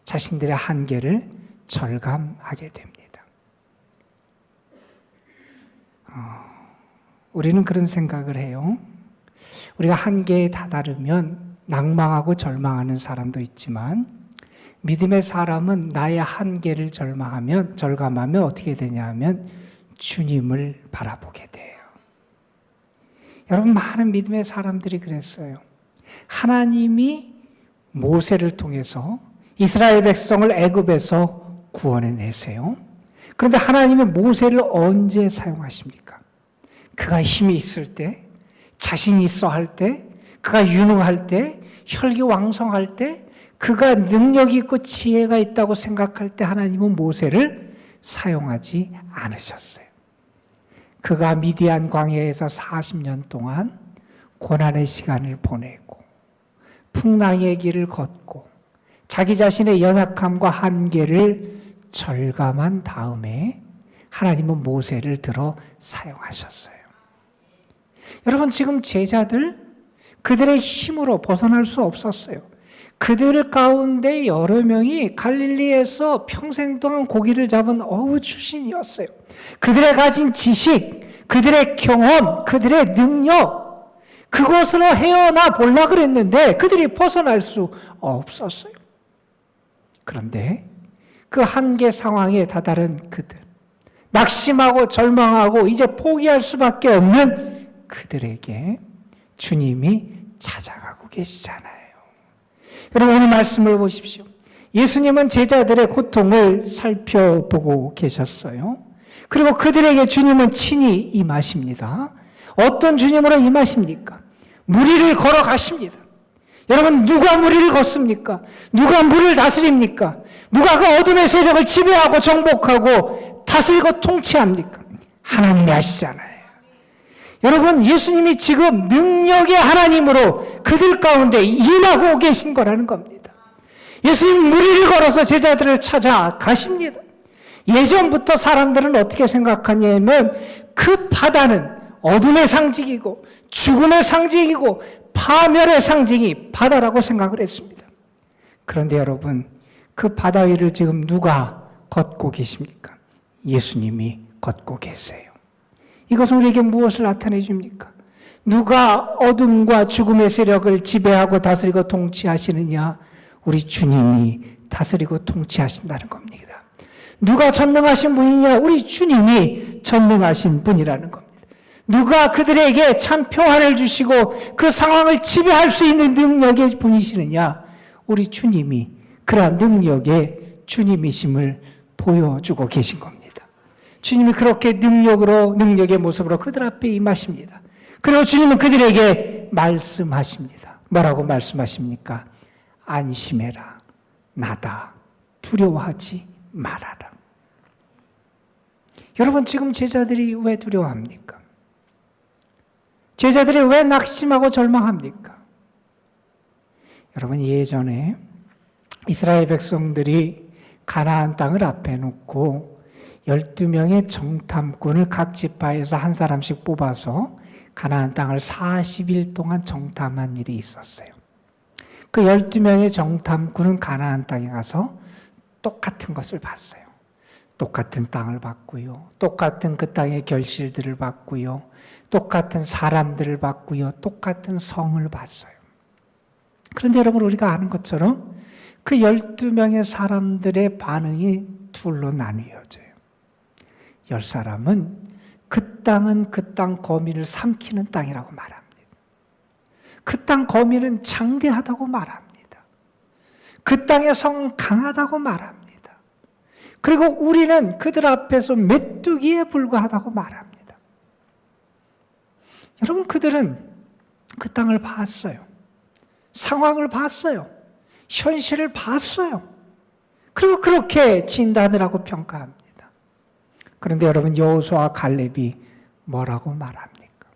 자신들의 한계를 절감하게 됩니다. 우리는 그런 생각을 해요. 우리가 한계에 다다르면 낭망하고 절망하는 사람도 있지만, 믿음의 사람은 나의 한계를 절감하면 어떻게 되냐 하면 주님을 바라보게 돼요. 여러분, 많은 믿음의 사람들이 그랬어요. 하나님이 모세를 통해서 이스라엘 백성을 애굽에서 구원해내세요. 그런데 하나님은 모세를 언제 사용하십니까? 그가 힘이 있을 때, 자신이 있어 할 때, 그가 유능할 때, 혈기왕성할 때, 그가 능력이 있고 지혜가 있다고 생각할 때 하나님은 모세를 사용하지 않으셨어요. 그가 미디안 광야에서 40년 동안 고난의 시간을 보내고 풍랑의 길을 걷고 자기 자신의 연약함과 한계를 절감한 다음에 하나님은 모세를 들어 사용하셨어요. 여러분, 지금 제자들 그들의 힘으로 벗어날 수 없었어요. 그들 가운데 여러 명이 갈릴리에서 평생 동안 고기를 잡은 어부 출신이었어요. 그들의 가진 지식, 그들의 경험, 그들의 능력, 그것으로 헤어나 보려고 그랬는데 그들이 벗어날 수 없었어요. 그런데 그 한계 상황에 다다른 그들, 낙심하고 절망하고 이제 포기할 수밖에 없는 그들에게 주님이 찾아가고 계시잖아요. 여러분, 오늘 말씀을 보십시오. 예수님은 제자들의 고통을 살펴보고 계셨어요. 그리고 그들에게 주님은 친히 임하십니다. 어떤 주님으로 임하십니까? 무리를 걸어가십니다. 여러분, 누가 무리를 걷습니까? 누가 물을 다스립니까? 누가 그 어둠의 세력을 지배하고 정복하고 다스리고 통치합니까? 하나님이 하시잖아요. 여러분, 예수님이 지금 능력의 하나님으로 그들 가운데 임하고 계신 거라는 겁니다. 예수님 무리를 걸어서 제자들을 찾아가십니다. 예전부터 사람들은 어떻게 생각하냐면 그 바다는 어둠의 상징이고 죽음의 상징이고 파멸의 상징이 바다라고 생각을 했습니다. 그런데 여러분, 그 바다 위를 지금 누가 걷고 계십니까? 예수님이 걷고 계세요. 이것은 우리에게 무엇을 나타내 줍니까? 누가 어둠과 죽음의 세력을 지배하고 다스리고 통치하시느냐? 우리 주님이 다스리고 통치하신다는 겁니다. 누가 전능하신 분이냐? 우리 주님이 전능하신 분이라는 겁니다. 누가 그들에게 참 평안을 주시고 그 상황을 지배할 수 있는 능력의 분이시느냐? 우리 주님이 그러한 능력의 주님이심을 보여주고 계신 겁니다. 주님이 그렇게 능력의 모습으로 그들 앞에 임하십니다. 그리고 주님은 그들에게 말씀하십니다. 뭐라고 말씀하십니까? 안심해라. 나다. 두려워하지 말아라. 여러분, 지금 제자들이 왜 두려워합니까? 제자들이 왜 낙심하고 절망합니까? 여러분, 예전에 이스라엘 백성들이 가나안 땅을 앞에 놓고 12명의 정탐꾼을 각 지파에서 한 사람씩 뽑아서 가나안 땅을 40일 동안 정탐한 일이 있었어요. 그 12명의 정탐꾼은 가나안 땅에 가서 똑같은 것을 봤어요. 똑같은 땅을 봤고요. 똑같은 그 땅의 결실들을 봤고요. 똑같은 사람들을 봤고요. 똑같은 성을 봤어요. 그런데 여러분, 우리가 아는 것처럼 그 12명의 사람들의 반응이 둘로 나뉘어져요. 10사람은 그 땅은 그 땅 거민을 삼키는 땅이라고 말합니다. 그 땅 거민은 장대하다고 말합니다. 그 땅의 성은 강하다고 말합니다. 그리고 우리는 그들 앞에서 메뚜기에 불과하다고 말합니다. 여러분, 그들은 그 땅을 봤어요. 상황을 봤어요. 현실을 봤어요. 그리고 그렇게 진단을 하고 평가합니다. 그런데 여러분, 여호수아와 갈렙이 뭐라고 말합니까?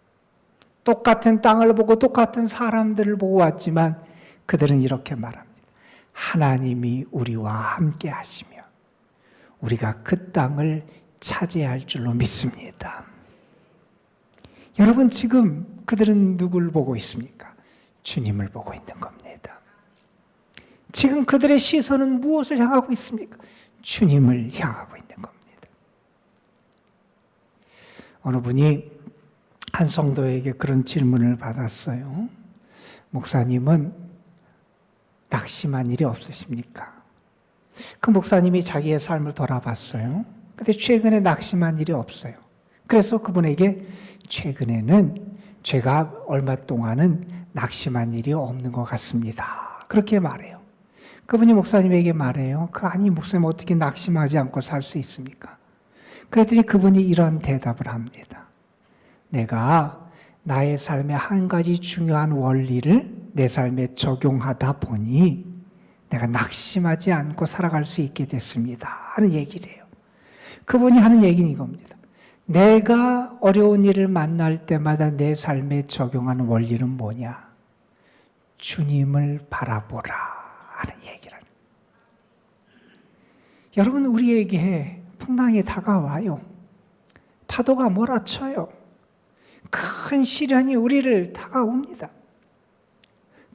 똑같은 땅을 보고 똑같은 사람들을 보고 왔지만 그들은 이렇게 말합니다. 하나님이 우리와 함께 하시며 우리가 그 땅을 차지할 줄로 믿습니다. 여러분, 지금 그들은 누구를 보고 있습니까? 주님을 보고 있는 겁니다. 지금 그들의 시선은 무엇을 향하고 있습니까? 주님을 향하고 있는 겁니다. 어느 분이 한 성도에게 그런 질문을 받았어요. 목사님은 낙심한 일이 없으십니까? 그 목사님이 자기의 삶을 돌아봤어요. 근데 최근에 낙심한 일이 없어요. 그래서 그분에게 최근에는 제가 얼마 동안은 낙심한 일이 없는 것 같습니다. 그렇게 말해요. 그분이 목사님에게 말해요. 아니 목사님 어떻게 낙심하지 않고 살 수 있습니까? 그랬더니 그분이 이런 대답을 합니다. 내가 나의 삶에 한 가지 중요한 원리를 내 삶에 적용하다 보니 내가 낙심하지 않고 살아갈 수 있게 됐습니다 하는 얘기를 해요. 그분이 하는 얘기는 이겁니다. 내가 어려운 일을 만날 때마다 내 삶에 적용하는 원리는 뭐냐? 주님을 바라보라 하는 얘기를. 여러분, 우리에게 풍랑이 다가와요. 파도가 몰아쳐요. 큰 시련이 우리를 다가옵니다.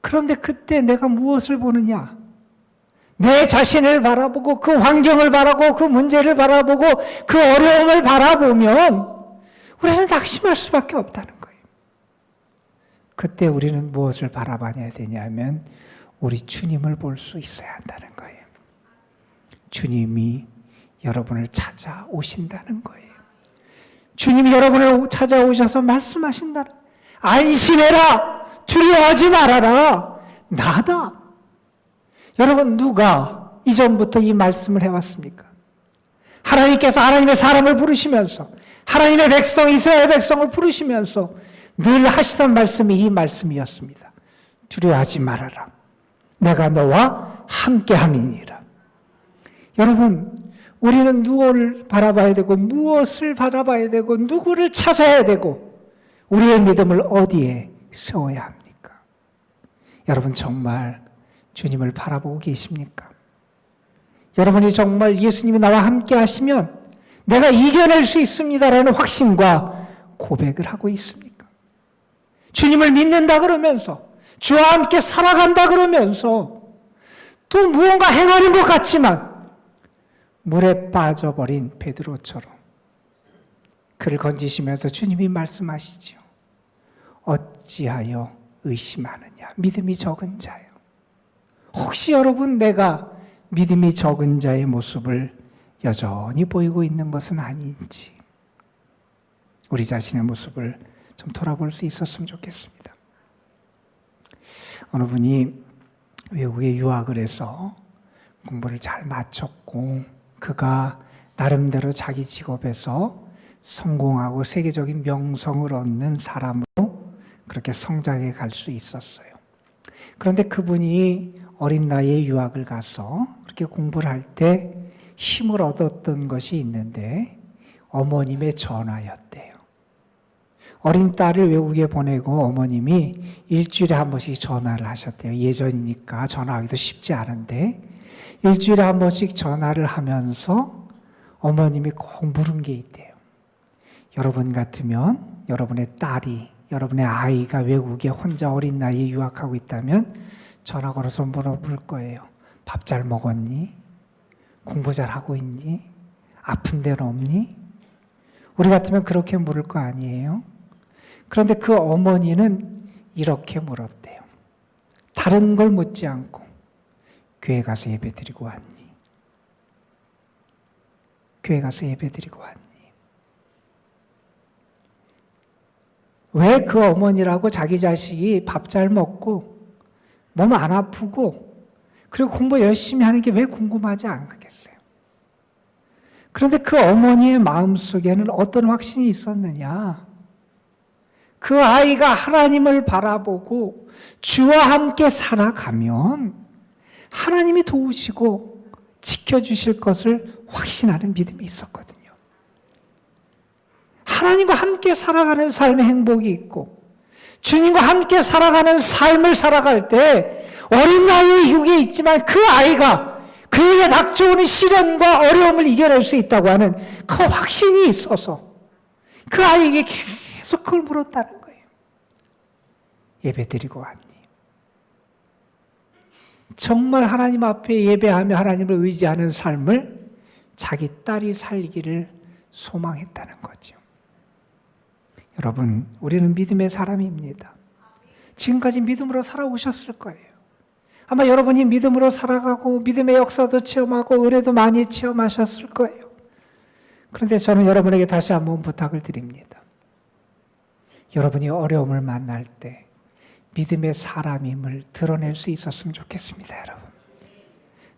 그런데 그때 내가 무엇을 보느냐? 내 자신을 바라보고 그 환경을 바라보고 그 문제를 바라보고 그 어려움을 바라보면 우리는 낙심할 수밖에 없다는 거예요. 그때 우리는 무엇을 바라봐야 되냐면 우리 주님을 볼 수 있어야 한다는 거예요. 주님이 여러분을 찾아오신다는 거예요. 주님이 여러분을 찾아오셔서 말씀하신다는 거예요. 안심해라. 두려워하지 말아라. 나다. 여러분, 누가 이전부터 이 말씀을 해왔습니까? 하나님께서 하나님의 사람을 부르시면서 하나님의 백성, 이스라엘 백성을 부르시면서 늘 하시던 말씀이 이 말씀이었습니다. 두려워하지 말아라. 내가 너와 함께함이니라. 여러분, 우리는 누구를 바라봐야 되고 무엇을 바라봐야 되고 누구를 찾아야 되고 우리의 믿음을 어디에 세워야 합니까? 여러분, 정말 주님을 바라보고 계십니까? 여러분이 정말 예수님이 나와 함께 하시면 내가 이겨낼 수 있습니다라는 확신과 고백을 하고 있습니까? 주님을 믿는다 그러면서 주와 함께 살아간다 그러면서 또 무언가 행하는 것 같지만 물에 빠져버린 베드로처럼 그를 건지시면서 주님이 말씀하시죠. 어찌하여 의심하느냐? 믿음이 적은 자요. 혹시 여러분 내가 믿음이 적은 자의 모습을 여전히 보이고 있는 것은 아닌지 우리 자신의 모습을 좀 돌아볼 수 있었으면 좋겠습니다. 어느 분이 외국에 유학을 해서 공부를 잘 마쳤고 그가 나름대로 자기 직업에서 성공하고 세계적인 명성을 얻는 사람으로 그렇게 성장해 갈 수 있었어요. 그런데 그분이 어린 나이에 유학을 가서 그렇게 공부를 할 때 힘을 얻었던 것이 있는데 어머님의 전화였대요. 어린 딸을 외국에 보내고 어머님이 일주일에 한 번씩 전화를 하셨대요. 예전이니까 전화하기도 쉽지 않은데 일주일에 한 번씩 전화를 하면서 어머님이 꼭 물은 게 있대요. 여러분 같으면 여러분의 딸이, 여러분의 아이가 외국에 혼자 어린 나이에 유학하고 있다면 전화 걸어서 물어볼 거예요. 밥 잘 먹었니? 공부 잘하고 있니? 아픈 데는 없니? 우리 같으면 그렇게 물을 거 아니에요? 그런데 그 어머니는 이렇게 물었대요. 다른 걸 묻지 않고 교회 가서 예배 드리고 왔니? 교회 가서 예배 드리고 왔니? 왜 그 어머니라고 자기 자식이 밥 잘 먹고 몸 안 아프고 그리고 공부 열심히 하는 게 왜 궁금하지 않겠어요? 그런데 그 어머니의 마음속에는 어떤 확신이 있었느냐? 그 아이가 하나님을 바라보고 주와 함께 살아가면 하나님이 도우시고 지켜주실 것을 확신하는 믿음이 있었거든요. 하나님과 함께 살아가는 삶의 행복이 있고 주님과 함께 살아가는 삶을 살아갈 때 어린 나이에 유혹이 있지만 그 아이가 그에게 닥쳐오는 시련과 어려움을 이겨낼 수 있다고 하는 그 확신이 있어서 그 아이에게 계속 그걸 물었다는 거예요. 예배드리고 왔니? 정말 하나님 앞에 예배하며 하나님을 의지하는 삶을 자기 딸이 살기를 소망했다는 거죠. 여러분, 우리는 믿음의 사람입니다. 지금까지 믿음으로 살아오셨을 거예요. 아마 여러분이 믿음으로 살아가고 믿음의 역사도 체험하고 은혜도 많이 체험하셨을 거예요. 그런데 저는 여러분에게 다시 한번 부탁을 드립니다. 여러분이 어려움을 만날 때 믿음의 사람임을 드러낼 수 있었으면 좋겠습니다, 여러분.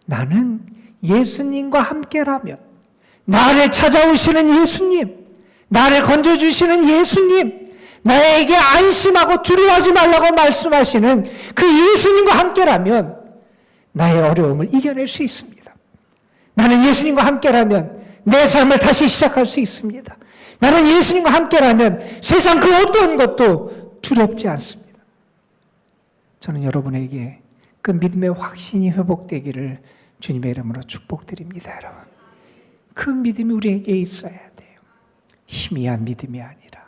나는 예수님과 함께라면, 나를 찾아오시는 예수님, 나를 건져주시는 예수님, 나에게 안심하고 두려워하지 말라고 말씀하시는 그 예수님과 함께라면 나의 어려움을 이겨낼 수 있습니다. 나는 예수님과 함께라면 내 삶을 다시 시작할 수 있습니다. 나는 예수님과 함께라면 세상 그 어떤 것도 두렵지 않습니다. 저는 여러분에게 그 믿음의 확신이 회복되기를 주님의 이름으로 축복드립니다. 여러분, 그 믿음이 우리에게 있어야 돼요. 희미한 믿음이 아니라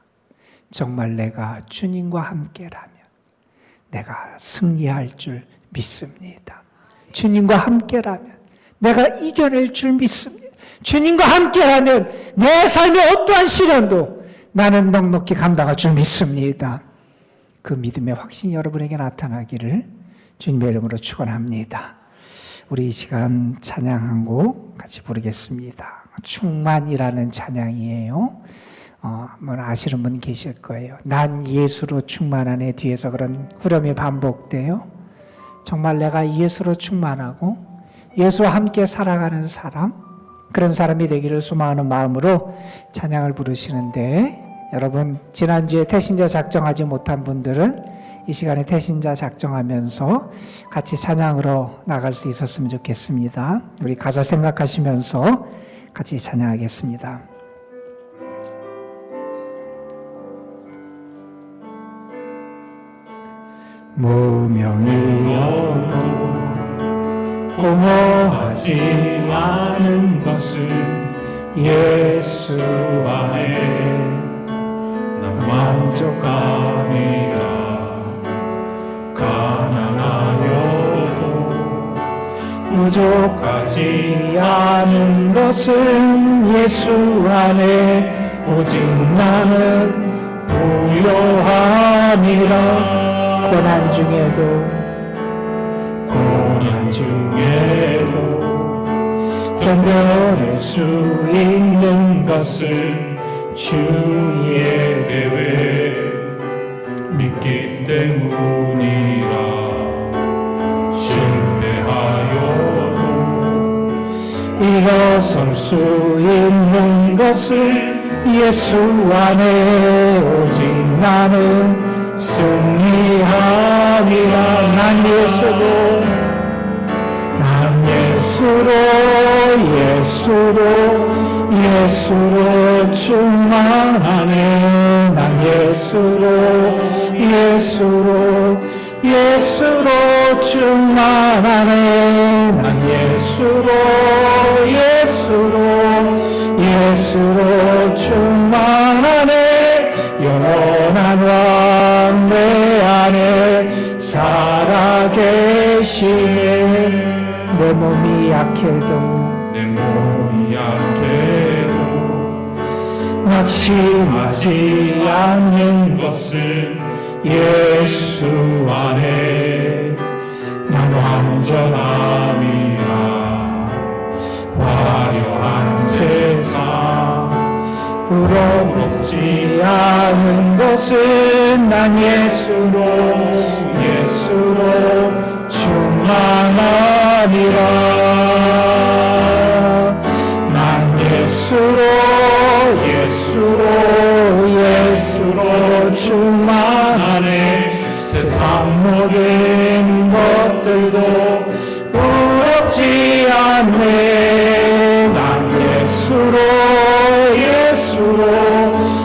정말 내가 주님과 함께라면 내가 승리할 줄 믿습니다. 주님과 함께라면 내가 이겨낼 줄 믿습니다. 주님과 함께라면 내 삶의 어떠한 시련도 나는 넉넉히 감당할 줄 믿습니다. 그 믿음의 확신이 여러분에게 나타나기를 주님의 이름으로 축원합니다. 우리 이 시간 찬양 한 곡 같이 부르겠습니다. 충만이라는 찬양이에요. 아시는 분 계실 거예요. 난 예수로 충만하네 뒤에서 그런 후렴이 반복돼요. 정말 내가 예수로 충만하고 예수와 함께 살아가는 사람, 그런 사람이 되기를 소망하는 마음으로 찬양을 부르시는데, 여러분 지난주에 태신자 작정하지 못한 분들은 이 시간에 태신자 작정하면서 같이 찬양으로 나갈 수 있었으면 좋겠습니다. 우리 가사 생각하시면서 같이 찬양하겠습니다. 무명이어도 공허하지 않은 것은 예수 안에 난 만족함이라. 가난하여도 부족하지 않은 것은 예수 안에 오직 나는 부요함이라. 고난 중에도 견뎌낼 수 있는 것은 주의 계획 믿기 때문이라. 실패하여도 일어설 수 있는 것은 예수 안에 오직 나는 승리함이라. 난 예수로 충만하네. 난 예수로 충만하네. 난 예수로 충만하네. 영원한 왕 내 안에 살아계시네. 내 몸이 약해도 낙심하지 않는 것은 예수 안에 난 완전함이라. 화려한 세상 부럽지 않은 것은 난 예수로 충만함이라. 난 예수로 충만하네. 세상 모든 것들도 부럽지 않네. 난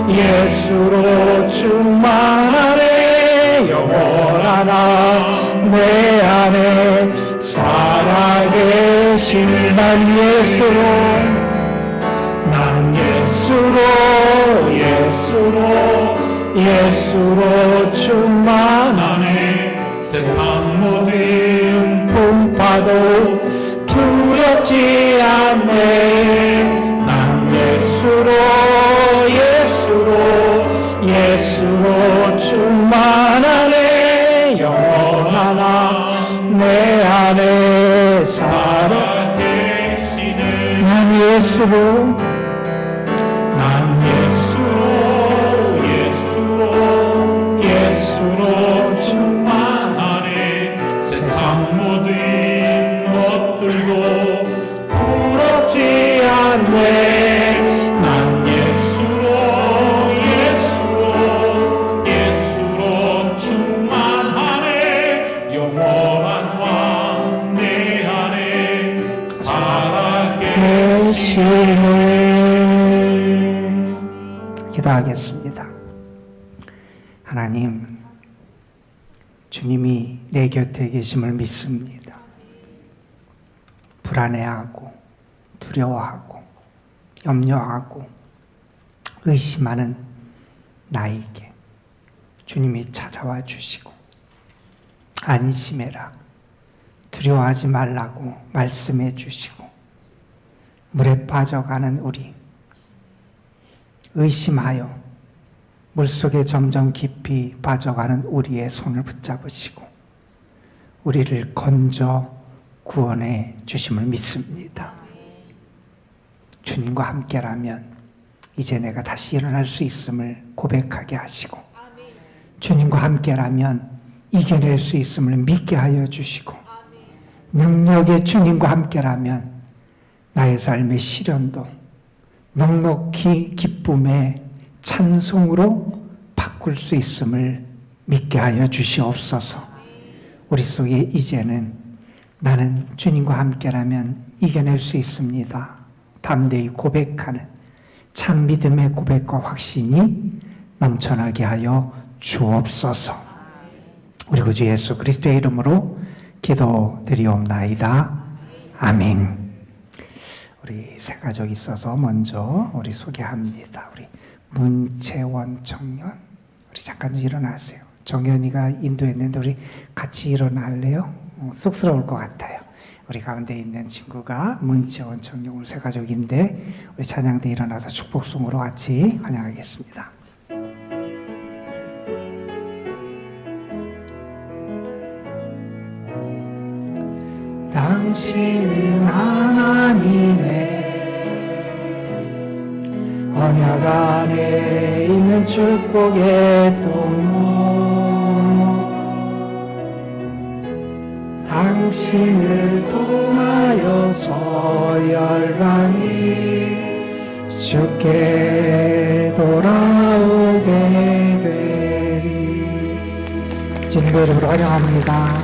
예수로 충만하네. 영원한 내 안에 살아계신 난 예수로 충만하네. 세상 모든 풍파도 두렵지 않네. 난 예수로 충만하네. 영원한 내 안에 살아계시네. 난 예수로 충만하네. 세상 모든 것들도 하나님, 주님이 내 곁에 계심을 믿습니다. 불안해하고 두려워하고 염려하고 의심하는 나에게 주님이 찾아와 주시고 안심해라, 두려워하지 말라고 말씀해 주시고 물에 빠져가는 우리, 의심하여 물속에 점점 깊이 빠져가는 우리의 손을 붙잡으시고 우리를 건져 구원해 주심을 믿습니다. 주님과 함께라면 이제 내가 다시 일어날 수 있음을 고백하게 하시고 주님과 함께라면 이겨낼 수 있음을 믿게 하여 주시고 능력의 주님과 함께라면 나의 삶의 시련도 넉넉히 기쁨의 찬송으로 바꿀 수 있음을 믿게 하여 주시옵소서. 우리 속에 이제는 나는 주님과 함께라면 이겨낼 수 있습니다, 담대히 고백하는 참 믿음의 고백과 확신이 넘쳐나게 하여 주옵소서. 우리 구주 예수 그리스도의 이름으로 기도드리옵나이다. 아멘. 우리 세 가족 있어서 먼저 우리 소개합니다. 우리 문채원 청년, 우리 잠깐 일어나세요. 정연이가 인도했는데 우리 같이 일어날래요? 쑥스러울 것 같아요. 우리 가운데 있는 친구가 문채원 청년, 우리 세 가족인데 우리 찬양대 일어나서 축복송으로 같이 환영하겠습니다. 당신은 하나님의 언약 안에 있는 축복의 통로, 당신을 통하여서 열방이 주께 돌아오게 되리. 주님의 이름으로 환영합니다.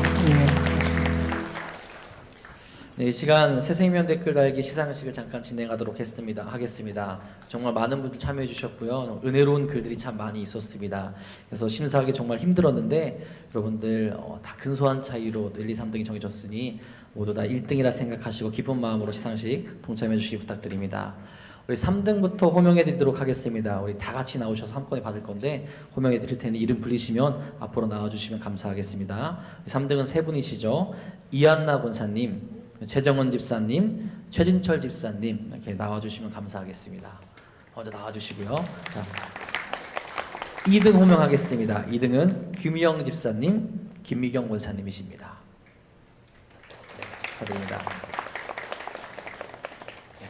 네, 이 시간 새생명 댓글 달기 시상식을 잠깐 진행하도록 하겠습니다. 정말 많은 분들 참여해 주셨고요. 은혜로운 글들이 참 많이 있었습니다. 그래서 심사하기 정말 힘들었는데 여러분들 다 근소한 차이로 1, 2, 3등이 정해졌으니 모두 다 1등이라 생각하시고 기쁜 마음으로 시상식 동참해 주시기 부탁드립니다. 우리 3등부터 호명해 드리도록 하겠습니다. 우리 다 같이 나오셔서 한꺼번에 받을 건데 호명해 드릴 테니 이름 불리시면 앞으로 나와 주시면 감사하겠습니다. 3등은 세 분이시죠. 이한나 권사님, 최정원 집사님, 최진철 집사님 이렇게 나와주시면 감사하겠습니다. 먼저 나와주시고요. 자, 2등 호명하겠습니다. 2등은 김희영 집사님, 김미경 권사님이십니다. 네, 축하드립니다.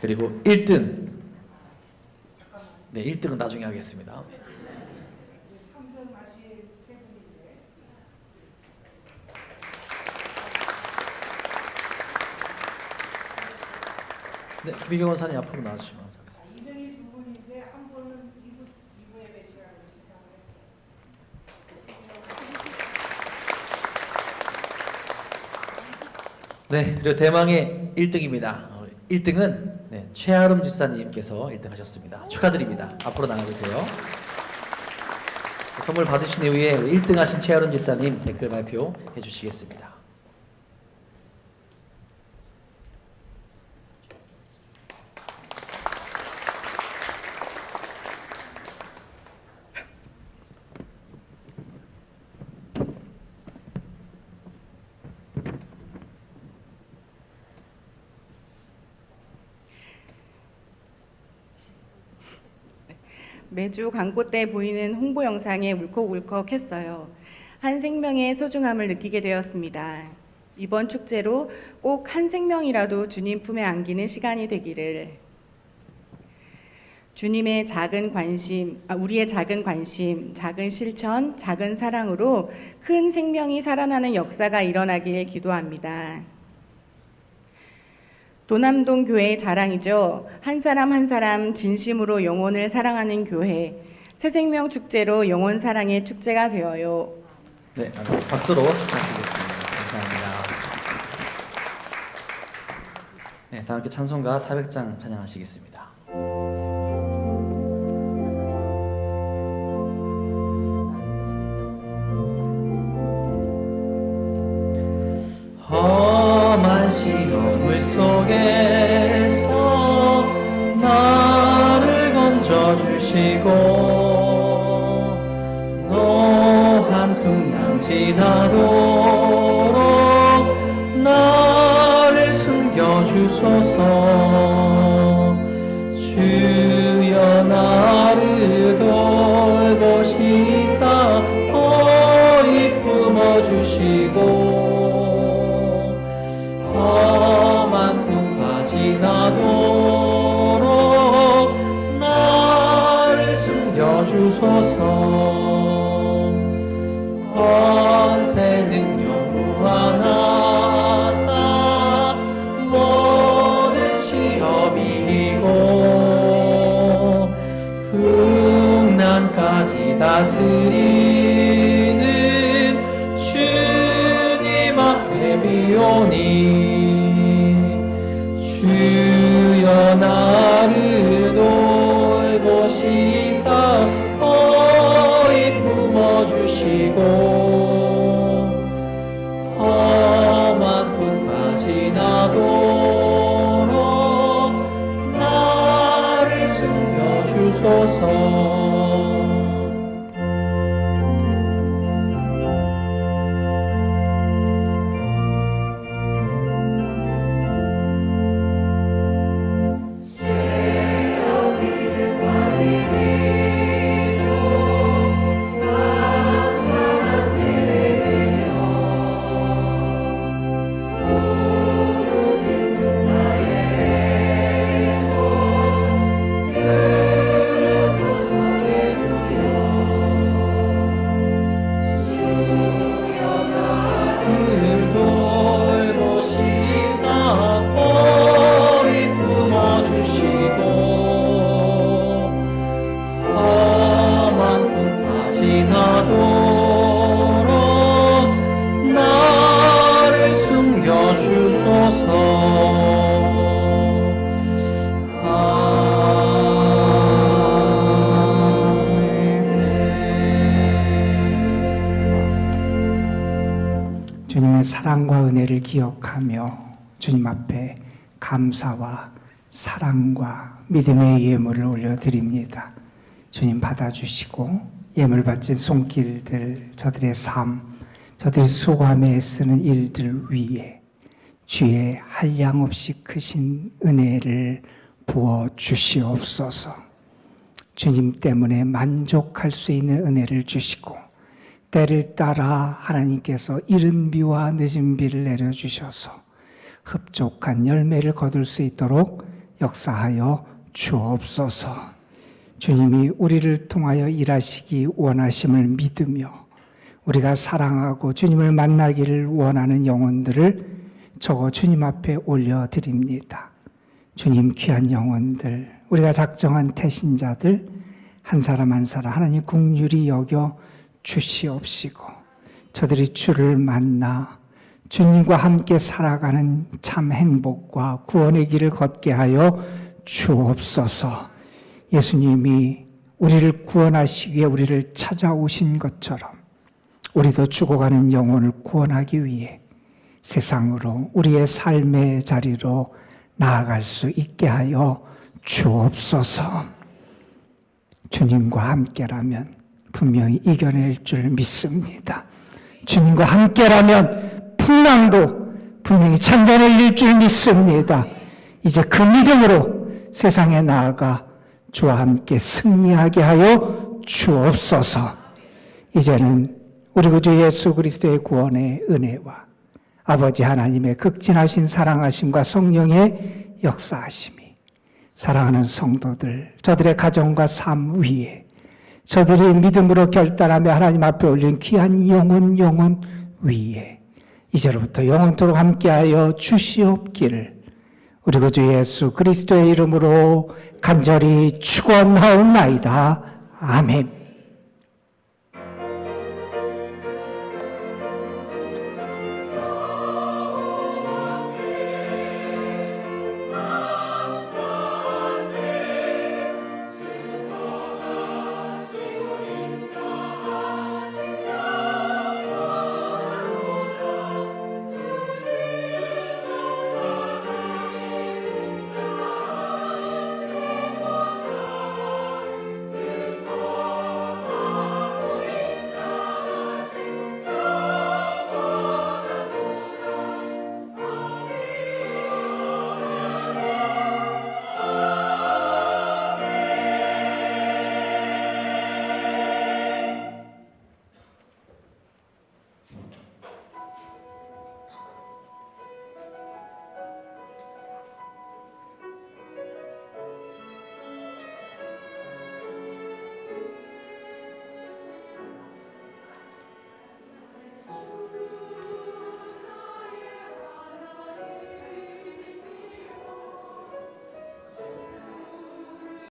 그리고 1등, 네, 1등은 나중에 하겠습니다. 네, 김희경 원사님 앞으로 나와주시면 감사하겠습니다. 2등이 두 분인데 한 분은 2부에 배치하고 시작을 했어요. 네, 그리고 대망의 1등입니다. 1등은 네, 최아름 집사님께서 1등 하셨습니다. 축하드립니다. 앞으로 나와주세요. 선물 받으신 이후에 1등 하신 최아름 집사님 댓글 발표해 주시겠습니다. 매주 광고 때 보이는 홍보 영상에 울컥울컥했어요. 한 생명의 소중함을 느끼게 되었습니다. 이번 축제로 꼭 한 생명이라도 주님 품에 안기는 시간이 되기를. 주님의 작은 관심, 우리의 작은 관심, 작은 실천, 작은 사랑으로 큰 생명이 살아나는 역사가 일어나길 기도합니다. 도남동 교회의 자랑이죠. 한 사람 한 사람 진심으로 영혼을 사랑하는 교회. 새생명 축제로 영혼 사랑의 축제가 되어요. 네, 박수로 축하드리겠습니다. 감사합니다. 네, 다 함께 찬송가 400장 찬양하시겠습니다. 시험물 속에서 나를 건져주시고 노한 풍랑 지나도록 나를 숨겨주소서. 주여 나를 돌보시사 거의 품어주시고 험한 풍파 지나도록 나를 숨겨주소서. 권세 능력 무한하사 모든 시험 이기고 풍난까지 다스리는 주님 앞에 비오니 주여 나를 돌보시사 거의 품어주시고 험한 풍파 지나도록 나를 숨겨주소서. 주님의 사랑과 은혜를 기억하며 주님 앞에 감사와 사랑과 믿음의 예물을 올려드립니다. 주님 받아주시고 예물 바친 손길들, 저들의 삶, 저들이 수고하며 애쓰는 일들 위에 주의 한량없이 크신 은혜를 부어 주시옵소서. 주님 때문에 만족할 수 있는 은혜를 주시고 때를 따라 하나님께서 이른 비와 늦은 비를 내려주셔서 흡족한 열매를 거둘 수 있도록 역사하여 주옵소서. 주님이 우리를 통하여 일하시기 원하심을 믿으며 우리가 사랑하고 주님을 만나기를 원하는 영혼들을 적어 주님 앞에 올려드립니다. 주님 귀한 영혼들, 우리가 작정한 태신자들 한 사람 한 사람 하나님 긍휼히 여겨 주시옵시고 저들이 주를 만나 주님과 함께 살아가는 참 행복과 구원의 길을 걷게 하여 주옵소서. 예수님이 우리를 구원하시기 위해 우리를 찾아오신 것처럼 우리도 죽어가는 영혼을 구원하기 위해 세상으로 우리의 삶의 자리로 나아갈 수 있게 하여 주옵소서. 주님과 함께라면 분명히 이겨낼 줄 믿습니다. 주님과 함께라면 풍랑도 분명히 잔잔해질 줄 믿습니다. 이제 그 믿음으로 세상에 나아가 주와 함께 승리하게 하여 주옵소서. 이제는 우리 구주 예수 그리스도의 구원의 은혜와 아버지 하나님의 극진하신 사랑하심과 성령의 역사하심이 사랑하는 성도들, 저들의 가정과 삶 위에 저들이 믿음으로 결단하며 하나님 앞에 올린 귀한 영혼 위에 이제로부터 영원토록 함께하여 주시옵기를 우리 구주 예수 그리스도의 이름으로 간절히 축원하옵나이다. 아멘.